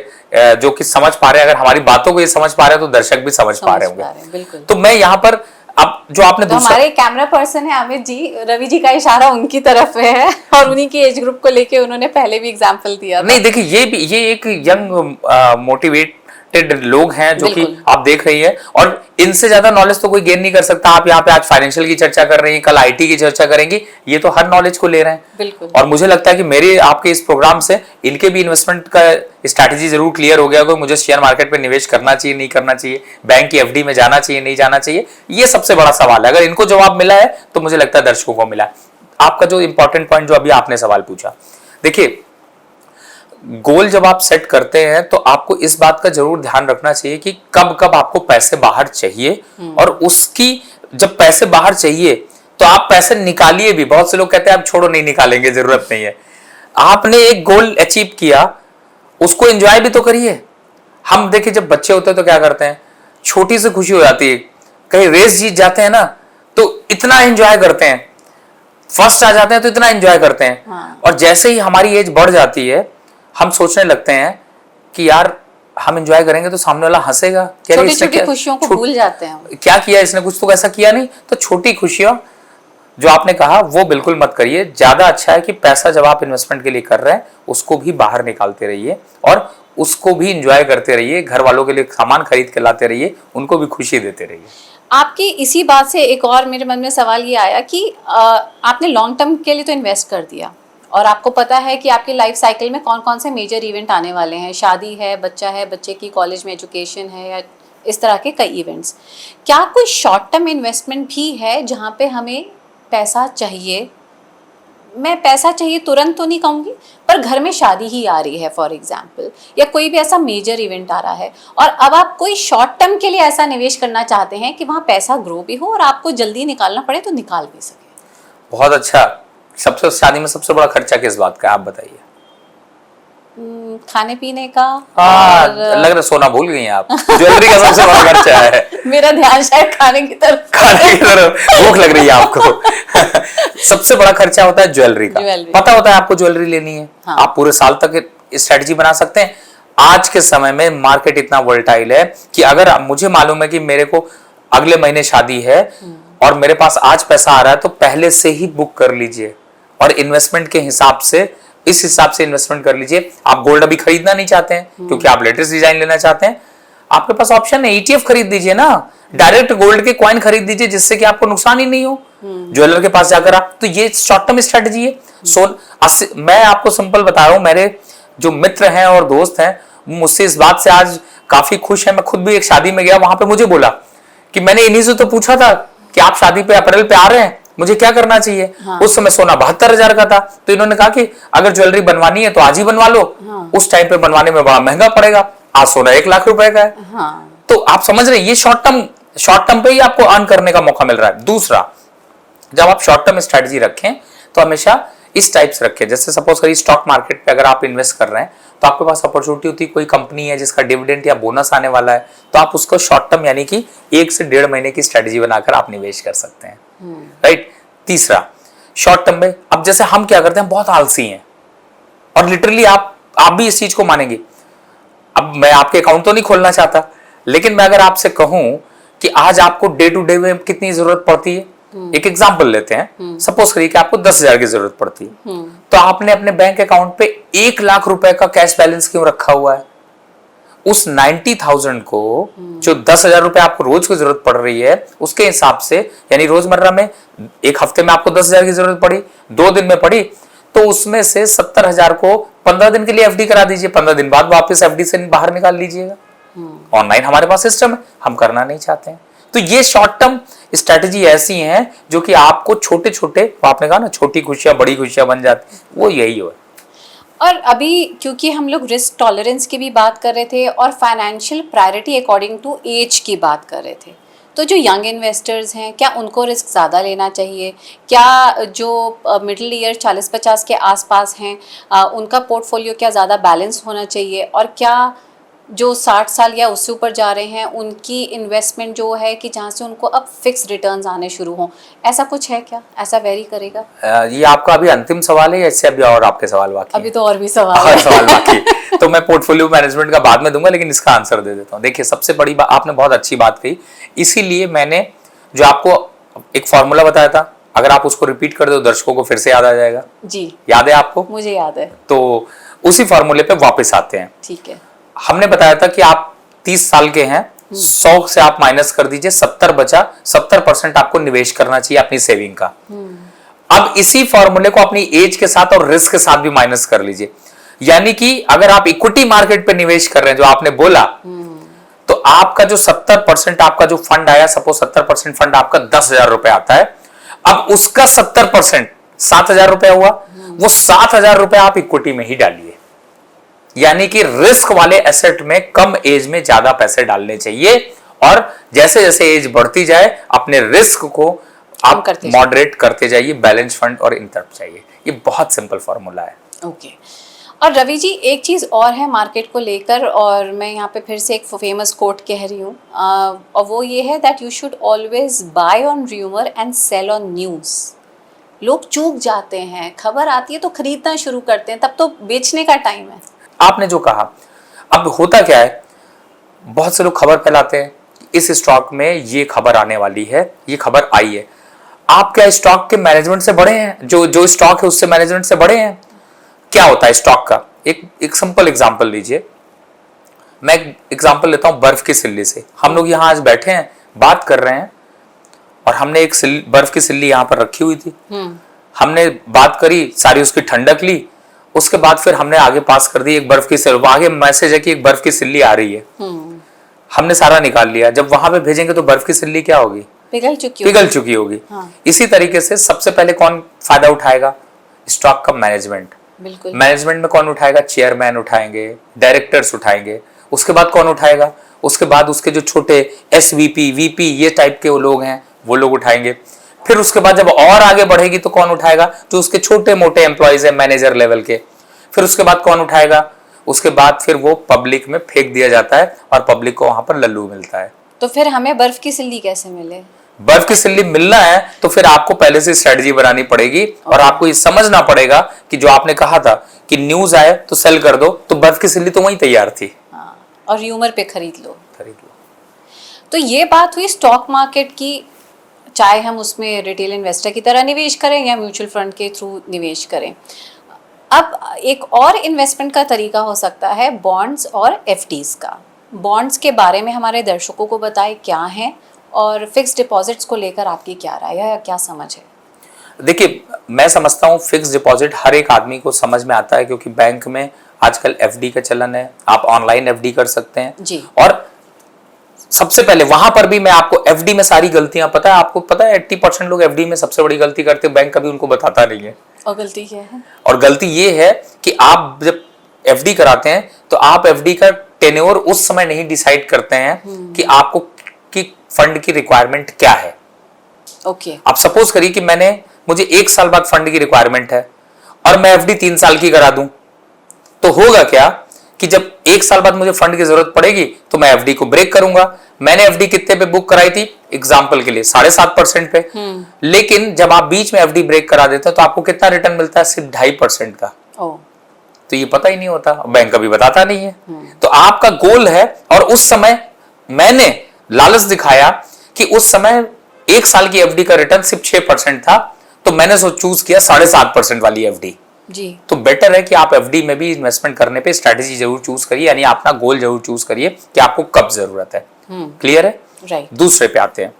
Speaker 2: जो कि समझ पा रहे हैं। अगर हमारी बातों को ये समझ पा रहे हैं तो दर्शक भी समझ पा रहे होंगे।
Speaker 1: बिल्कुल।
Speaker 2: तो मैं यहाँ पर अब जो आपने
Speaker 1: तो हमारे कैमरा पर्सन है अमित जी, रवि जी का इशारा उनकी तरफ है और उन्हीं की एज ग्रुप को लेके उन्होंने पहले भी एग्जांपल दिया था।
Speaker 2: नहीं देखिए, ये एक यंग मोटिवेटेड लोग हैं जो कि आप देख रही है, और इनसे ज्यादा नॉलेज तो कोई गेन नहीं कर सकता। आप यहाँ पे आज फाइनेंशियल की चर्चा कर रही हैं, कल आईटी की चर्चा करेंगी, ये तो हर नॉलेज को ले रहे हैं।
Speaker 1: बिल्कुल।
Speaker 2: और मुझे लगता है कि मेरे आपके इस प्रोग्राम से इनके भी इन्वेस्टमेंट का स्ट्रैटेजी जरूर क्लियर हो गया होगा। मुझे शेयर मार्केट पे निवेश करना चाहिए, नहीं करना चाहिए, बैंक की एफडी में जाना चाहिए, नहीं जाना चाहिए, ये सबसे बड़ा सवाल है। अगर इनको जवाब मिला है तो मुझे लगता है दर्शकों को मिला है। आपका जो इंपॉर्टेंट पॉइंट जो अभी आपने सवाल पूछा, देखिए गोल जब आप सेट करते हैं तो आपको इस बात का जरूर ध्यान रखना चाहिए कि कब कब आपको पैसे बाहर चाहिए, और उसकी जब पैसे बाहर चाहिए तो आप पैसे निकालिए भी। बहुत से लोग कहते हैं आप छोड़ो, नहीं निकालेंगे, जरूरत नहीं है। आपने एक गोल अचीव किया, उसको एंजॉय भी तो करिए। हम देखिए जब बच्चे होते हैं तो क्या करते हैं, छोटी सी खुशी हो जाती है, कहीं रेस जीत जाते हैं ना तो इतना एंजॉय करते हैं, फर्स्ट आ जाते हैं तो इतना एंजॉय करते हैं।
Speaker 1: हाँ।
Speaker 2: और जैसे ही हमारी एज बढ़ जाती है हम सोचने लगते हैं कि यार हम एंजॉय करेंगे तो सामने वाला हंसेगा,
Speaker 1: छोटी छोटी खुशियों को भूल जाते हैं,
Speaker 2: क्या किया इसने, कुछ तो ऐसा किया नहीं। तो छोटी खुशियां जो आपने कहा वो बिल्कुल मत करिए। ज्यादा अच्छा है कि पैसा जब आप इन्वेस्टमेंट के लिए कर रहे हैं उसको भी बाहर निकालते रहिए और उसको भी एंजॉय करते रहिए, घर वालों के लिए सामान खरीद के लाते रहिए, उनको भी खुशी देते रहिए।
Speaker 1: आपकी इसी बात से एक और मेरे मन में सवाल ये आया कि आपने लॉन्ग टर्म के लिए तो इन्वेस्ट कर दिया और आपको पता है कि आपकी लाइफ साइकिल में कौन कौन से मेजर इवेंट आने वाले हैं, शादी है, बच्चे की कॉलेज में एजुकेशन है, या इस तरह के कई इवेंट्स। क्या कोई शॉर्ट टर्म इन्वेस्टमेंट भी है जहाँ पे हमें पैसा चाहिए? मैं पैसा चाहिए तुरंत तो नहीं कहूँगी, पर घर में शादी ही आ रही है फॉर एग्जाम्पल, या कोई भी ऐसा मेजर इवेंट आ रहा है और अब आप कोई शॉर्ट टर्म के लिए ऐसा निवेश करना चाहते हैं कि वहाँ पैसा ग्रो भी हो और आपको जल्दी निकालना पड़े तो निकाल भी सके।
Speaker 2: बहुत अच्छा। सबसे शादी में सबसे बड़ा खर्चा किस बात का है आप बताइए?
Speaker 1: खाने पीने का।
Speaker 2: हाँ, लग रहा सोना भूल गई हैं आप। ज्वेलरी का सबसे बड़ा खर्चा है।
Speaker 1: मेरा ध्यान शायद खाने की तरफ,
Speaker 2: भूख लग रही है आपको। सबसे बड़ा खर्चा होता है ज्वेलरी का। पता होता है आपको ज्वेलरी लेनी है। हाँ। आप पूरे साल तक स्ट्रेटजी बना सकते हैं। आज के समय में मार्केट इतना वोलेटाइल है कि अगर मुझे मालूम है कि मेरे को अगले महीने शादी है और मेरे पास आज पैसा आ रहा है तो पहले से ही बुक कर लीजिए और इन्वेस्टमेंट के हिसाब से, इस हिसाब से इन्वेस्टमेंट कर लीजिए। आप गोल्ड अभी खरीदना नहीं चाहते हैं क्योंकि आप लेटेस्ट डिजाइन लेना चाहते हैं, आपके पास ऑप्शन है, ईटीएफ खरीद दीजिए ना, डायरेक्ट गोल्ड के कॉइन खरीद दीजिए जिससे कि आपको नुकसान ही नहीं हो। ज्वेलर के पास जाकर आप, तो ये शॉर्ट टर्म स्ट्रेटजी है। मैं आपको सिंपल बता रहा हूं, मेरे जो मित्र हैं और दोस्त हैं मुझसे इस बात से आज काफी खुश है। मैं खुद भी एक शादी में गया, वहां पे मुझे बोला कि मैंने इन्हीं से तो पूछा था कि आप शादी पे अप्रैल पे आ रहे हैं, मुझे क्या करना चाहिए। हाँ। उस समय सोना 72,000 का था, तो इन्होंने कहा कि अगर ज्वेलरी बनवानी है तो आज ही बनवा लो। हाँ। उस टाइम पे बनवाने में बड़ा महंगा पड़ेगा, आज सोना 1 लाख रुपए का है। हाँ। तो आप समझ रहे हैं, ये शॉर्ट टर्म पे ही आपको अर्न करने का मौका मिल रहा है। दूसरा, जब आप शॉर्ट टर्म स्ट्रेटजी रखें तो हमेशा इस टाइप से रखें, जैसे सपोज करिए स्टॉक मार्केट पे अगर आप इन्वेस्ट कर रहे हैं तो आपके पास अपॉर्चुनिटी होती है, कोई कंपनी है जिसका डिविडेंड या बोनस आने वाला है, तो आप उसको शॉर्ट टर्म यानी कि 1 से 1.5 महीने की स्ट्रेटजी बनाकर आप निवेश कर सकते हैं। राइट। तीसरा, शॉर्ट टर्म में अब जैसे हम क्या करते हैं, बहुत आलसी हैं और लिटरली आप भी इस चीज को मानेंगे। अब मैं आपके अकाउंट तो नहीं खोलना चाहता, लेकिन मैं अगर आपसे कहूं कि आज आपको डे टू डे में कितनी जरूरत पड़ती है, एक एग्जांपल लेते हैं, सपोज करिए कि आपको 10,000 की जरूरत पड़ती है, तो आपने अपने बैंक अकाउंट पे 1 लाख रुपए का कैश बैलेंस क्यों रखा हुआ है? उस 90,000 को, जो 10,000 रुपए आपको रोज की जरूरत पड़ रही है, उसके हिसाब से, यानी रोजमर्रा में एक हफ्ते में आपको 10,000 की जरूरत पड़ी, 2 दिन में पड़ी, तो उसमें से 70,000 को 15 दिन के लिए एफडी करा दीजिए, 15 दिन बाद वापस एफडी से बाहर निकाल लीजिएगा। ऑनलाइन हमारे पास सिस्टम है, हम करना नहीं चाहते हैं। तो ये शॉर्ट टर्म स्ट्रेटजी ऐसी हैं जो कि आपको छोटे छोटे, आपने कहा ना छोटी खुशियां बड़ी खुशियां बन जाती, वो यही हो।
Speaker 1: और अभी क्योंकि हम लोग रिस्क टॉलरेंस की भी बात कर रहे थे और financial priority according to age की बात कर रहे थे, तो जो यंग इन्वेस्टर्स हैं क्या उनको रिस्क ज़्यादा लेना चाहिए? क्या जो मिडिल ईयर 40-50 के आसपास हैं उनका पोर्टफोलियो क्या ज़्यादा बैलेंस होना चाहिए? और क्या जो 60 साल या उससे ऊपर जा रहे हैं उनकी इन्वेस्टमेंट जो है कि जहाँ से उनको अब फिक्स रिटर्न्स आने शुरू हों, ऐसा कुछ है क्या? ऐसा वेरी करेगा?
Speaker 2: ये आपका अभी अंतिम सवाल है या इससे अभी और आपके सवाल बाकी
Speaker 1: अभी तो और भी सवाल
Speaker 2: है?
Speaker 1: है।
Speaker 2: सवाल बाकी तो मैं पोर्टफोलियो मैनेजमेंट का बाद में दूंगा, लेकिन इसका आंसर दे देता हूँ। देखिए, सबसे बड़ी बात, आपने बहुत अच्छी बात कही, इसीलिए मैंने जो आपको एक फॉर्मूला बताया था, अगर आप उसको रिपीट कर दो दर्शकों को फिर से याद आ जाएगा।
Speaker 1: जी,
Speaker 2: याद है आपको?
Speaker 1: मुझे याद है।
Speaker 2: तो उसी फॉर्मूले पे वापस आते हैं।
Speaker 1: ठीक है।
Speaker 2: हमने बताया था कि आप 30 साल के हैं, 100 से आप माइनस कर दीजिए, 70 बचा, 70% आपको निवेश करना चाहिए अपनी सेविंग का। अब इसी फॉर्मूले को अपनी एज के साथ और रिस्क के साथ भी माइनस कर लीजिए, यानी कि अगर आप इक्विटी मार्केट पे निवेश कर रहे हैं जो आपने बोला, तो आपका जो 70% आपका जो फंड आया, सपोज 70% फंड आपका 10,000 रुपए आता है, अब उसका 70% 7,000 रुपया हुआ, वो 7,000 रुपए आप इक्विटी में ही डालिए। यानी कि रिस्क वाले एसेट में कम एज में ज्यादा पैसे डालने चाहिए, और जैसे जैसे एज बढ़ती जाए अपने रिस्क को आप मॉडरेट करते जाइए, बैलेंस फंड और इन तरफ चाहिए। ये बहुत सिंपल फॉर्मूला है।
Speaker 1: ओके। और रवि जी, एक चीज़ और है मार्केट को लेकर, और मैं यहाँ पे फिर से एक फेमस कोट कह रही हूँ, और वो ये है that you should always buy on rumour and sell on news. लोग चूक जाते हैं, खबर आती है तो खरीदना शुरू करते हैं, तब तो बेचने का टाइम है।
Speaker 2: आपने जो कहा, अब होता क्या है, बहुत से लोग खबर फैलाते हैं, इस स्टॉक में ये खबर आने वाली है, ये खबर आई है। आप क्या स्टॉक के मैनेजमेंट से बड़े हैं? जो स्टॉक है उससे मैनेजमेंट से बड़े हैं? क्या होता है स्टॉक का? एक सिंपल एग्जांपल लीजिए। मैं एग्जांपल लेता हूं बर्फ की सिल्ली से। हम लोग यहां आज बैठे हैं, बात कर रहे हैं, और हमने एक बर्फ की सिल्ली यहां पर रखी हुई थी। हमने बात करी, सारी उसकी ठंडक ली, उसके बाद फिर हमने आगे पास कर दी एक बर्फ की सिल्ली, आगे मैसेज है कि एक बर्फ की सिल्ली आ रही है। हमने सारा निकाल लिया, जब वहां पे भेजेंगे तो बर्फ की सिल्ली क्या होगी? पिघल चुकी होगी। हाँ। इसी तरीके से सबसे पहले कौन फायदा उठाएगा? स्टॉक का मैनेजमेंट। बिल्कुल। मैनेजमेंट में कौन उठाएगा? चेयरमैन उठाएंगे, डायरेक्टर्स उठाएंगे। उसके बाद कौन उठाएगा? उसके बाद उसके जो छोटे SVP, VP ये टाइप के वो लोग हैं, वो लोग उठाएंगे। फिर उसके बाद जब और आगे बढ़ेगी तो कौन उठाएगा? जो उसके छोटे मोटे एम्प्लॉइज हैं मैनेजर लेवल के। फिर उसके बाद कौन उठाएगा? उसके बाद फिर वो पब्लिक में फेंक दिया जाता है और पब्लिक को वहां पर लल्लू मिलता है।
Speaker 1: तो फिर हमें बर्फ की सिल्ली कैसे मिले?
Speaker 2: बर्फ की सिल्ली मिलना है तो फिर आपको पहले से स्ट्रेटजी बनानी पड़ेगी, और आपको ये समझना पड़ेगा कि जो आपने कहा था कि न्यूज आए तो सेल कर दो, तो बर्फ की सिल्ली तो वहीं तैयार थी।
Speaker 1: हाँ, और र्यूमर पे खरीद लो। तो ये बात हुई स्टॉक मार्केट की, चाहे हम उसमें रिटेल इन्वेस्टर की तरह निवेश करें या म्यूचुअल फंड के थ्रू निवेश करें। अब एक और इन्वेस्टमेंट का तरीका हो सकता है बॉन्ड्स और FDs का। बॉन्ड्स के बारे में हमारे दर्शकों को बताएं क्या है, और फिक्स डिपॉजिट्स को लेकर आपकी क्या राय है या क्या समझ है?
Speaker 2: देखिए, मैं समझता हूँ फिक्स डिपॉजिट हर एक आदमी को समझ में आता है, क्योंकि बैंक में आजकल FD का चलन है, आप ऑनलाइन FD कर सकते हैं जी। और सबसे पहले वहां पर भी मैं आपको FD में सारी गलतियां, पता है आपको, पता है 80% लोग FD में सबसे बड़ी गलती करते हैं, बैंक कभी उनको बताता नहीं है।
Speaker 1: और गलती क्या है? और
Speaker 2: गलती ये है कि आप जब FD कराते हैं तो आप FD का टेन्योर उस समय नहीं डिसाइड करते हैं कि आपको की फंड की रिक्वायरमेंट क्या है।
Speaker 1: ओके।
Speaker 2: आप सपोज करिए कि मुझे 1 साल बाद फंड की रिक्वायरमेंट है और मैं FD 3 साल की करा दूं, तो होगा क्या कि जब 1 साल बाद मुझे फंड की जरूरत पड़ेगी तो मैं FD को ब्रेक करूंगा। मैंने FD कितने पे बुक कराई थी? एग्जाम्पल के लिए 7.5% पे, लेकिन जब आप बीच में FD ब्रेक करा देते हो तो आपको कितना रिटर्न मिलता है? सिर्फ 2.5% का। तो ये पता ही नहीं होता, बैंक कभी बताता नहीं है। तो आपका गोल है, और उस समय मैंने लालच दिखाया कि उस समय 1 साल की FD का रिटर्न सिर्फ 6% था, तो मैंने चूज किया 7.5% वाली FD जी। तो बेटर है कि आप FD में भी इन्वेस्टमेंट करने पे स्ट्रेटेजी जरूर चूज करिए, यानी अपना गोल जरूर चूज करिए कि आपको कब जरूरत है। क्लियर है? राइट। दूसरे पे आते हैं।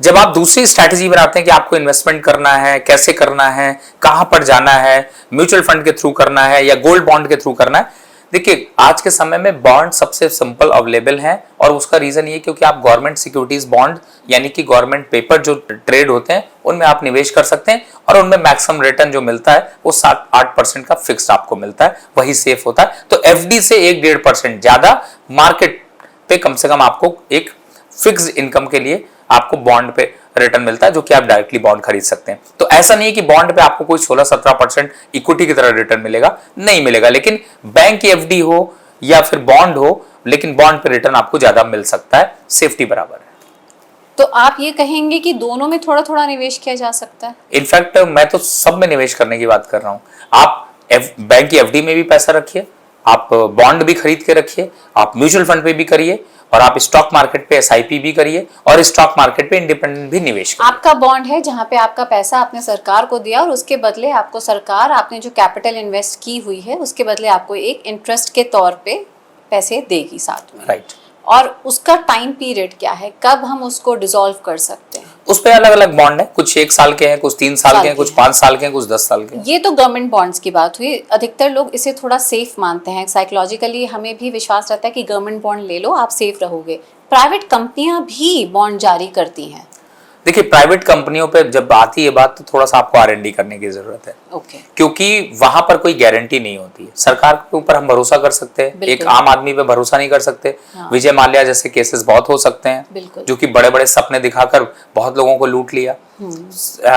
Speaker 2: जब आप दूसरी स्ट्रेटेजी बनाते हैं कि आपको इन्वेस्टमेंट करना है, कैसे करना है, कहां पर जाना है, म्यूचुअल फंड के थ्रू करना है या गोल्ड बॉन्ड के थ्रू करना है, देखिए आज के समय में बॉन्ड सबसे सिंपल अवेलेबल हैं और उसका रीजन ये क्योंकि आप गवर्नमेंट सिक्योरिटीज बॉन्ड यानी कि गवर्नमेंट पेपर जो ट्रेड होते हैं उनमें आप निवेश कर सकते हैं और उनमें मैक्सिमम रिटर्न जो मिलता है वो 7-8% का फिक्स्ड आपको मिलता है, वही सेफ होता है। तो एफडी से 1-1.5% ज्यादा मार्केट पे कम से कम आपको एक फिक्स इनकम के लिए आपको बॉन्ड पे रिटर्न मिलता है, जो कि आप डायरेक्टली बॉन्ड खरीद सकते हैं। तो ऐसा नहीं है कि बॉन्ड पे आपको कोई 16-17% इक्विटी की तरह रिटर्न मिलेगा, नहीं मिलेगा। लेकिन बैंक की एफडी हो या फिर बॉन्ड हो, लेकिन बॉन्ड पे रिटर्न आपको ज्यादा मिल सकता है, सेफ्टी बराबर है।
Speaker 1: तो आप ये कहेंगे कि दोनों में थोड़ा थोड़ा निवेश किया जा सकता है?
Speaker 2: इनफैक्ट मैं तो सब में निवेश करने की बात कर रहा हूं। आप बैंक की एफडी में भी पैसा रखिए, आप बॉन्ड भी खरीद के रखिए, आप म्यूचुअल फंड पे भी करिए और आप स्टॉक मार्केट पे एसआईपी भी करिए और स्टॉक मार्केट पे इंडिपेंडेंट भी निवेश करिए।
Speaker 1: आपका बॉन्ड है जहां पे आपका पैसा आपने सरकार को दिया और उसके बदले आपको सरकार आपने जो कैपिटल इन्वेस्ट की हुई है उसके बदले आपको एक इंटरेस्ट के तौर पे पैसे देगी साथ में।
Speaker 2: राइट।
Speaker 1: और उसका टाइम पीरियड क्या है, कब हम उसको डिसॉल्व कर सकते हैं?
Speaker 2: उस पे अलग अलग बॉन्ड है, कुछ 1 साल के हैं, कुछ 3 साल के हैं, कुछ 5 साल के हैं, कुछ 10 साल के हैं।
Speaker 1: ये तो गवर्नमेंट बॉन्ड्स की बात हुई। अधिकतर लोग इसे थोड़ा सेफ मानते हैं, साइकोलॉजिकली हमें भी विश्वास रहता है कि गवर्नमेंट बॉन्ड ले लो आप सेफ रहोगे। प्राइवेट कंपनियां भी बॉन्ड जारी करती हैं।
Speaker 2: देखिए प्राइवेट कंपनियों पे जब आती है बात तो थोड़ा सा आपको आर&डी करने की जरूरत है।
Speaker 1: ओके।
Speaker 2: क्योंकि वहां पर कोई गारंटी नहीं होती है। सरकार के ऊपर हम भरोसा कर सकते हैं, एक आम आदमी पे भरोसा नहीं कर सकते।
Speaker 1: हाँ।
Speaker 2: विजय माल्या जैसे केसेस बहुत हो सकते हैं, जो कि बड़े बड़े सपने दिखाकर बहुत लोगों को लूट लिया।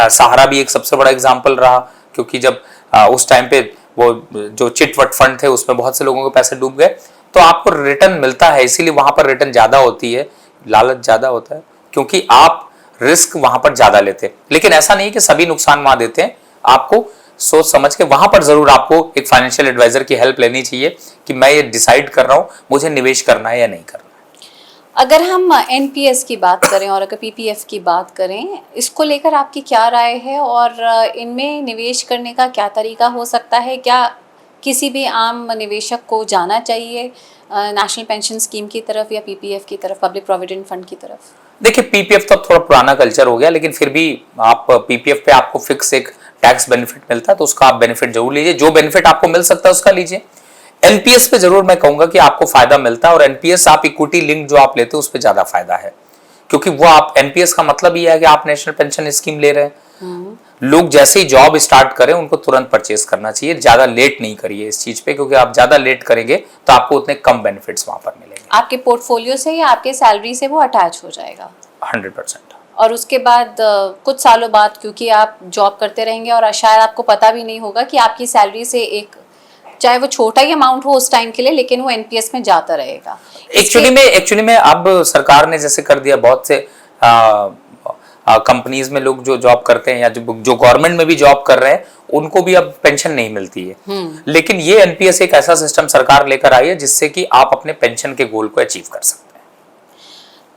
Speaker 2: सहारा भी एक सबसे बड़ा एग्जाम्पल रहा, क्योंकि जब उस टाइम पे वो जो चिटवट फंड थे उसमें बहुत से लोगों के पैसे डूब गए। तो आपको रिटर्न मिलता है, इसीलिए वहां पर रिटर्न ज्यादा होती है, लालच ज्यादा होता है, क्योंकि आप रिस्क वहां पर ज्यादा लेते हैं। लेकिन ऐसा नहीं कि सभी नुकसान वहां देते हैं, आपको सोच समझ के वहां पर जरूर आपको एक फाइनेंशियल एडवाइजर की हेल्प लेनी चाहिए कि मैं ये डिसाइड कर रहा हूं मुझे निवेश करना है या नहीं करना है।
Speaker 1: अगर हम एनपीएस की बात करें और अगर पीपीएफ की बात करें, इसको लेकर आपकी क्या राय है और इनमें निवेश करने का क्या तरीका हो सकता है? क्या किसी भी आम निवेशक को जाना चाहिए नेशनल पेंशन स्कीम की तरफ या पीपीएफ की तरफ, पब्लिक प्रोविडेंट फंड की तरफ?
Speaker 2: देखिए पीपीएफ तो अब थोड़ा पुराना कल्चर हो गया, लेकिन फिर भी आप पीपीएफ पे आपको फिक्स एक टैक्स बेनिफिट मिलता है, तो उसका आप बेनिफिट जरूर लीजिए। जो बेनिफिट आपको मिल सकता है उसका लीजिए। एनपीएस पे जरूर मैं कहूंगा कि आपको फायदा मिलता है, और एनपीएस आप इक्विटी लिंक जो आप लेते हो उस पर ज्यादा फायदा है, क्योंकि वो आप एनपीएस का मतलब ये है कि आप नेशनल पेंशन स्कीम ले रहे हैं। लोग जैसे ही जॉब स्टार्ट करें उनको तुरंत परचेज करना चाहिए, ज्यादा लेट नहीं करिए इस चीज पे, क्योंकि आप ज्यादा लेट करेंगे तो आपको उतने कम बेनिफिट्स वहां पर मिलेंगे।
Speaker 1: आपके पोर्टफोलियो से या आपके सैलरी से वो अटैच हो जाएगा
Speaker 2: 100%।
Speaker 1: और उसके बाद कुछ सालों बाद, क्योंकि आप जॉब करते रहेंगे और शायद आपको पता भी नहीं होगा कि आपकी सैलरी से एक, चाहे वो छोटा ही अमाउंट हो उस टाइम के लिए, लेकिन वो एनपीएस में जाता रहेगा।
Speaker 2: एक्चुअली में अब सरकार ने जैसे कर दिया, बहुत से कंपनीज में लोग जो जॉब करते हैं या जो गवर्नमेंट में भी जॉब कर रहे हैं उनको भी अब पेंशन नहीं मिलती है। लेकिन ये एनपीएस एक ऐसा सिस्टम सरकार लेकर आई है जिससे कि आप अपने पेंशन के गोल को अचीव कर सकते हैं।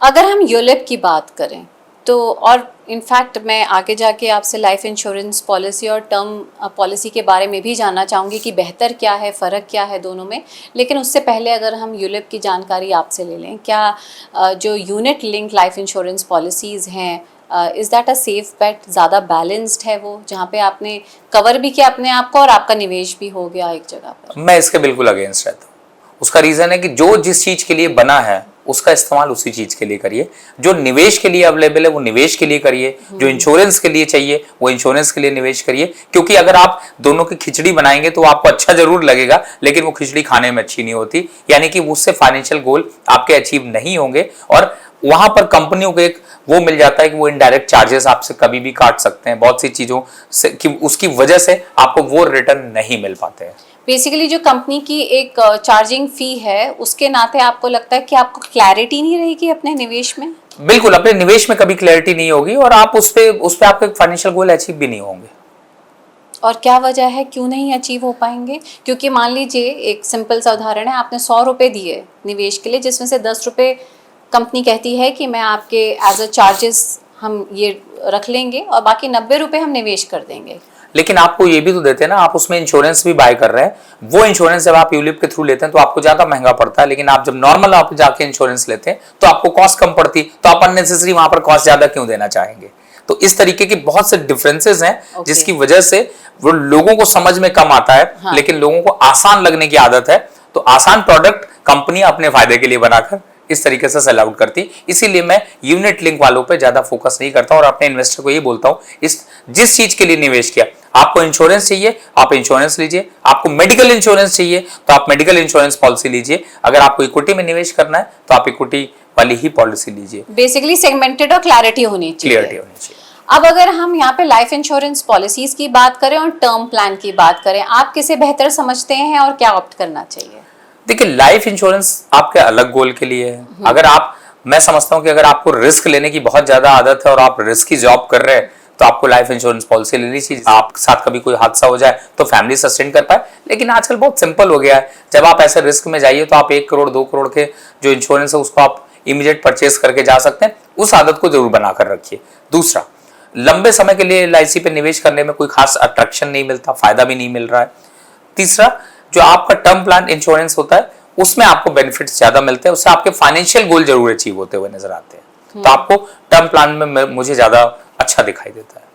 Speaker 1: अगर हम यूलिप की बात करें तो, और इनफैक्ट मैं आगे जाके आपसे लाइफ इंश्योरेंस पॉलिसी और टर्म पॉलिसी के बारे में भी जानना चाहूँगी कि बेहतर क्या है, फ़र्क क्या है दोनों में। लेकिन उससे पहले अगर हम यूलिप की जानकारी आपसे ले लें, क्या जो unit link life insurance policies हैं, is that a safe bet? ज़्यादा बैलेंस्ड है वो, जहाँ पे आपने कवर भी किया अपने आप को और आपका निवेश भी हो गया एक जगह पर?
Speaker 2: मैं इसके बिल्कुल अगेंस्ट रहता हूँ। उसका रीज़न है कि जो जिस चीज़ के लिए बना है उसका इस्तेमाल उसी चीज के लिए करिए। जो निवेश के लिए अवेलेबल है वो निवेश के लिए करिए, जो इंश्योरेंस के लिए चाहिए वो इंश्योरेंस के लिए निवेश करिए। क्योंकि अगर आप दोनों की खिचड़ी बनाएंगे तो आपको अच्छा जरूर लगेगा, लेकिन वो खिचड़ी खाने में अच्छी नहीं होती, यानी कि उससे फाइनेंशियल गोल आपके अचीव नहीं होंगे। और वहां पर कंपनियों को एक वो मिल जाता है कि वो इनडायरेक्ट चार्जेस आपसे कभी भी काट सकते हैं बहुत सी चीजों से, कि उसकी वजह से आपको वो रिटर्न नहीं मिल पाते हैं।
Speaker 1: बेसिकली जो कंपनी की एक चार्जिंग फी है उसके नाते आपको लगता है कि आपको क्लैरिटी नहीं रहेगी अपने निवेश में?
Speaker 2: बिल्कुल, अपने निवेश में कभी क्लैरिटी नहीं होगी और आप उस पे आपके फाइनेंशियल गोल अचीव भी नहीं होंगे।
Speaker 1: और क्या वजह है, क्यों नहीं अचीव हो पाएंगे? क्योंकि मान लीजिए एक सिंपल सा उदाहरण है, आपने 100 रुपये दिए निवेश के लिए, जिसमें से 10 रुपये कंपनी कहती है कि मैं आपके एज अ चार्जेस हम ये रख लेंगे और बाकी 90 रुपये हम निवेश कर देंगे।
Speaker 2: लेकिन आपको ये भी तो देते हैं ना, आप उसमें इंश्योरेंस भी बाय कर रहे हैं। वो इंश्योरेंस जब आप यूलिप के थ्रू लेते हैं तो आपको ज्यादा महंगा पड़ता है, लेकिन आप जब नॉर्मल आप जाके इंश्योरेंस लेते हैं तो आपको कॉस्ट कम पड़ती, तो आप अननेसेसरी वहां पर कॉस्ट ज्यादा क्यों देना चाहेंगे? तो इस तरीके के बहुत से डिफरेंसेस हैं जिसकी वजह से वो लोगों को समझ में कम आता है। लेकिन लोगों को आसान लगने की आदत है, तो आसान प्रोडक्ट कंपनी अपने फायदे के लिए बनाकर इस तरीके से सेल आउट करती, इसीलिए मैं यूनिट लिंक वालों पे ज्यादा फोकस नहीं करता और अपने इन्वेस्टर को ये बोलता हूँ, इस जिस चीज के लिए निवेश किया, आपको इंश्योरेंस चाहिए आप इंश्योरेंस लीजिए, आपको मेडिकल इंश्योरेंस चाहिए तो आप मेडिकल इंश्योरेंस पॉलिसी लीजिए, अगर आपको इक्विटी में निवेश करना है तो आप इक्विटी वाली ही पॉलिसी लीजिए।
Speaker 1: बेसिकली सेगमेंटेड और क्लैरिटी होनी चाहिए,
Speaker 2: क्लियरिटी होनी चाहिए।
Speaker 1: अब अगर हम यहाँ पे लाइफ इंश्योरेंस पॉलिसीज की बात करें और टर्म प्लान की बात करें, आप किसे बेहतर समझते हैं और क्या ऑप्ट करना चाहिए?
Speaker 2: देखिए, लाइफ इंश्योरेंस आपके अलग गोल के लिए है। अगर आप, मैं समझता हूं कि अगर आपको रिस्क लेने की बहुत ज्यादा आदत है और आप रिस्की जॉब कर रहे हैं तो आपको लाइफ इंश्योरेंस पॉलिसी लेनी चाहिए, आपके साथ कभी कोई हादसा हो जाए तो फैमिली सस्टेन कर पाए। लेकिन आजकल बहुत सिंपल हो गया है, जब आप ऐसे रिस्क में जाइए तो आप 1 करोड़ 2 करोड़ के जो इंश्योरेंस है उसको आप इमीडिएट परचेस करके जा सकते हैं। उस आदत को जरूर बनाकर रखिए। दूसरा, लंबे समय के लिए एलआईसी पे निवेश करने में कोई खास अट्रैक्शन नहीं मिलता, फायदा भी नहीं मिल रहा है। तीसरा, जो आपका टर्म प्लान इंश्योरेंस होता है उसमें आपको बेनिफिट्स ज्यादा मिलते हैं, उससे आपके फाइनेंशियल गोल जरूर अचीव होते हुए नजर आते हैं, तो आपको टर्म प्लान में मुझे ज्यादा अच्छा दिखाई देता है।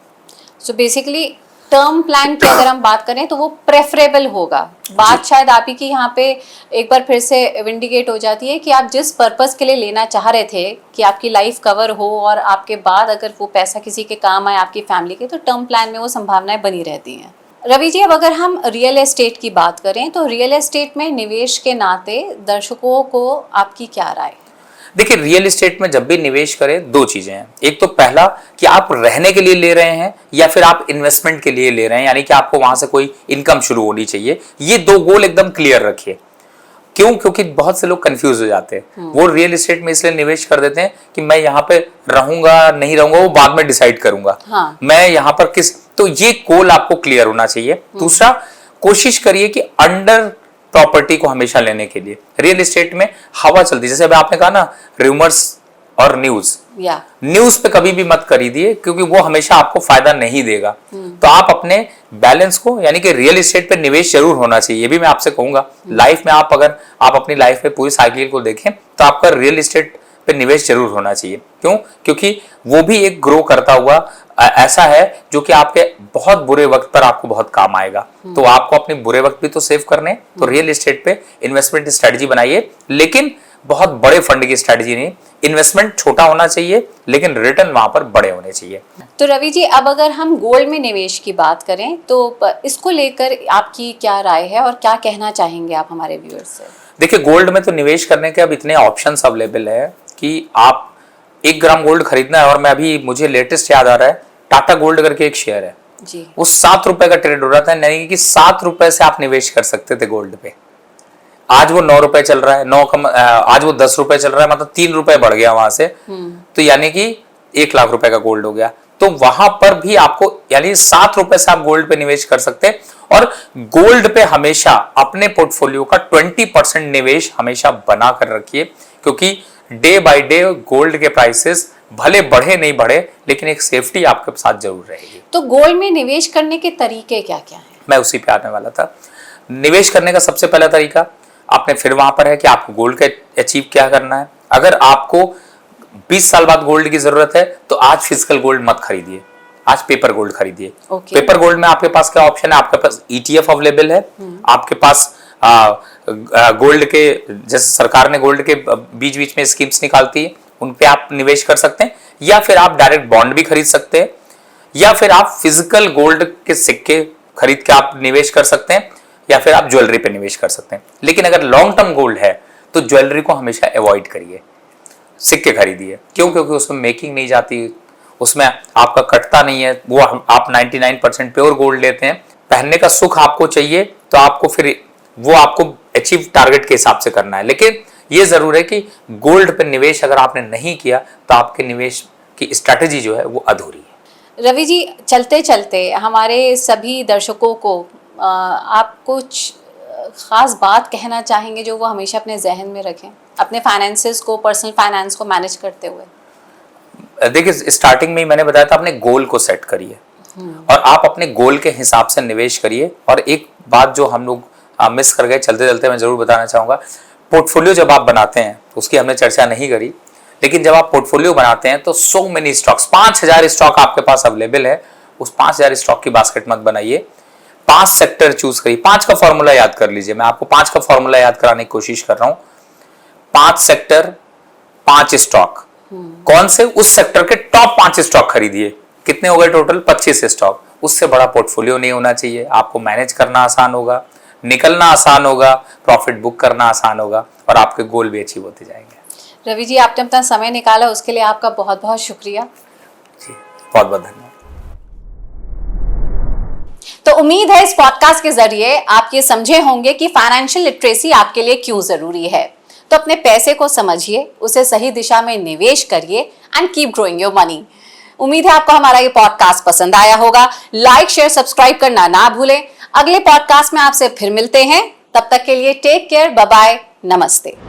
Speaker 1: सो बेसिकली टर्म प्लान की अगर हम बात करें तो वो प्रेफरेबल होगा। बात शायद आप ही की यहाँ पे एक बार फिर से विंडिकेट हो जाती है कि आप जिस पर्पस के लिए लेना चाह रहे थे कि आपकी लाइफ कवर हो और आपके बाद अगर वो पैसा किसी के काम आए आपकी फैमिली के, तो टर्म प्लान में वो संभावनाएं बनी रहती हैं। रवि जी, अब अगर हम रियल एस्टेट की बात करें तो रियल एस्टेट में निवेश के नाते दर्शकों को आपकी क्या राय?
Speaker 2: देखिए, रियल एस्टेट में जब भी निवेश करें 2 चीजें हैं। एक तो पहला कि आप रहने के लिए ले रहे हैं या फिर आप इन्वेस्टमेंट के लिए ले रहे हैं, यानी कि आपको वहां से कोई इनकम शुरू होनी चाहिए। ये 2 गोल एकदम क्लियर रखिए। क्यों? क्योंकि बहुत से लोग कंफ्यूज हो जाते हैं। वो रियल एस्टेट में इसलिए निवेश कर देते हैं कि मैं यहाँ पे रहूंगा नहीं रहूंगा वो बाद में डिसाइड करूंगा।
Speaker 1: हाँ।
Speaker 2: मैं यहाँ पर किस, तो ये गोल आपको क्लियर होना चाहिए। दूसरा, कोशिश करिए कि अंडर प्रॉपर्टी को हमेशा लेने के लिए, रियल एस्टेट में हवा चलती है, जैसे अभी आपने कहा ना रूमर्स और न्यूज पे कभी भी मत खरीदिए क्योंकि वो हमेशा आपको फायदा नहीं देगा। तो आप अपने बैलेंस को, यानी कि रियल एस्टेट पे निवेश जरूर होना चाहिए। ये भी मैं आपसे कहूंगा, लाइफ में आप अगर आप अपनी लाइफ में पूरी साइकिल को देखें तो आपका रियल एस्टेट पे निवेश जरूर होना चाहिए। क्यों? क्योंकि वो भी एक ग्रो करता हुआ ऐसा है जो कि आपके बहुत बुरे वक्त पर आपको बहुत काम आएगा। तो आपको अपने बुरे वक्त भी तो सेव करने, तो रियल एस्टेट पे इन्वेस्टमेंट स्ट्रेटजी बनाइए, लेकिन बहुत बड़े फंड की स्ट्रेटजी नहीं। इन्वेस्टमेंट छोटा होना चाहिए लेकिन रिटर्न वहां पर बड़े होने चाहिए।
Speaker 1: तो रवि जी, अब अगर हम गोल्ड में निवेश की बात करें तो इसको लेकर आपकी क्या राय है और क्या कहना चाहेंगे आप हमारे व्यूअर्स से?
Speaker 2: देखिए, गोल्ड में तो निवेश करने के अब इतने ऑप्शंस अवेलेबल है कि आप 1 ग्राम गोल्ड खरीदना है, और मैं अभी, मुझे लेटेस्ट याद आ रहा है, टाटा गोल्ड करके एक शेयर है
Speaker 1: जी,
Speaker 2: वो 7 रुपए का ट्रेड हो रहा था, यानी कि 7 रुपए से आप निवेश कर सकते थे गोल्ड पे। आज वो 9 रुपए चल रहा है, आज वो 10 रुपए चल रहा है, मतलब 3 रुपए बढ़ गया वहां से। तो यानी कि 1 लाख रुपए का गोल्ड हो गया। तो वहां पर भी आपको, यानी 7 रुपए से आप गोल्ड पे निवेश कर सकते हैं। और गोल्ड पे हमेशा अपने पोर्टफोलियो का 20% निवेश हमेशा बना कर रखिए, क्योंकि डे बाय डे गोल्ड के प्राइसेस भले बढ़े नहीं बढ़े लेकिन एक सेफ्टी आपके साथ जरूर रहेगी।
Speaker 1: तो गोल्ड में निवेश करने के तरीके क्या क्या हैं?
Speaker 2: मैं उसी पे आने वाला था। निवेश करने का सबसे पहला तरीका आपने फिर वहां पर है कि आपको गोल्ड का अचीव क्या करना है। अगर आपको 20 साल बाद गोल्ड की जरूरत है तो आज फिजिकल गोल्ड मत खरीदिए, आज पेपर गोल्ड खरीदिए। पेपर गोल्ड में आपके पास क्या ऑप्शन है? आपके पास ETF अवेलेबल है, आपके पास गोल्ड के, जैसे सरकार ने गोल्ड के बीच बीच में स्कीम्स निकालती है, उन पे आप निवेश कर सकते हैं, या फिर आप डायरेक्ट बॉन्ड भी खरीद सकते हैं, या फिर आप फिजिकल गोल्ड के सिक्के खरीद के आप निवेश कर सकते हैं, या फिर आप ज्वेलरी पे निवेश कर सकते हैं। लेकिन अगर लॉन्ग टर्म गोल्ड है तो ज्वेलरी को हमेशा अवॉइड करिए, सिक्के खरीदिए। क्यों? क्योंकि उसमें मेकिंग नहीं जाती, उसमें आपका कटता नहीं है, वो आप 99% प्योर गोल्ड लेते हैं। पहनने का सुख आपको चाहिए तो आपको फिर वो आपको अचीव टारगेट के हिसाब से करना है। लेकिन ये जरूर है कि गोल्ड पर निवेश अगर आपने नहीं किया तो आपके निवेश की स्ट्रैटेजी जो है वो अधूरी है।
Speaker 1: रवि जी, चलते चलते हमारे सभी दर्शकों को आप कुछ खास बात कहना चाहेंगे जो वो हमेशा अपने जहन में रखें अपने फाइनेंसेस को, पर्सनल फाइनेंस को मैनेज करते हुए?
Speaker 2: देखिए, स्टार्टिंग में ही मैंने बताया था, अपने गोल को सेट करिए और आप अपने गोल के हिसाब से निवेश करिए। और एक बात जो हम लोग मिस कर गए चलते चलते, मैं जरूर बताना चाहूंगा, पोर्टफोलियो जब आप बनाते हैं, उसकी हमने चर्चा नहीं करी, लेकिन जब आप पोर्टफोलियो बनाते हैं तो सो मेनी स्टॉक्स, 5000 स्टॉक आपके पास अवेलेबल है, उस 5000 स्टॉक की बास्केट मत बनाइए। 5 सेक्टर चूज करिए, 5 का फॉर्मूला याद कर लीजिए, मैं आपको 5 का फॉर्मूला याद कराने की कोशिश कर रहा हूं। 5 सेक्टर 5 स्टॉक, कौन से? उस सेक्टर के टॉप 5 स्टॉक खरीदिए। कितने हो गए टोटल? 25 स्टॉक। उससे बड़ा पोर्टफोलियो नहीं होना चाहिए, आपको मैनेज करना आसान होगा, निकलना आसान होगा, प्रॉफिट बुक करना आसान होगा और आपके गोल भी अचीव होते जाएंगे।
Speaker 1: रवि जी, आपने अपना समय निकाला, उसके लिए आपका बहुत बहुत शुक्रिया।
Speaker 2: जी, बहुत बहुत धन्यवाद।
Speaker 1: तो उम्मीद है इस पॉडकास्ट के जरिए आप ये समझे होंगे कि फाइनेंशियल लिटरेसी आपके लिए क्यों जरूरी है। तो अपने पैसे को समझिए, उसे सही दिशा में निवेश करिए and keep growing your money. उम्मीद है आपको हमारा ये पॉडकास्ट पसंद आया होगा। लाइक, शेयर, सब्सक्राइब करना ना भूलें। अगले पॉडकास्ट में आपसे फिर मिलते हैं, तब तक के लिए टेक केयर, बाय बाय, नमस्ते।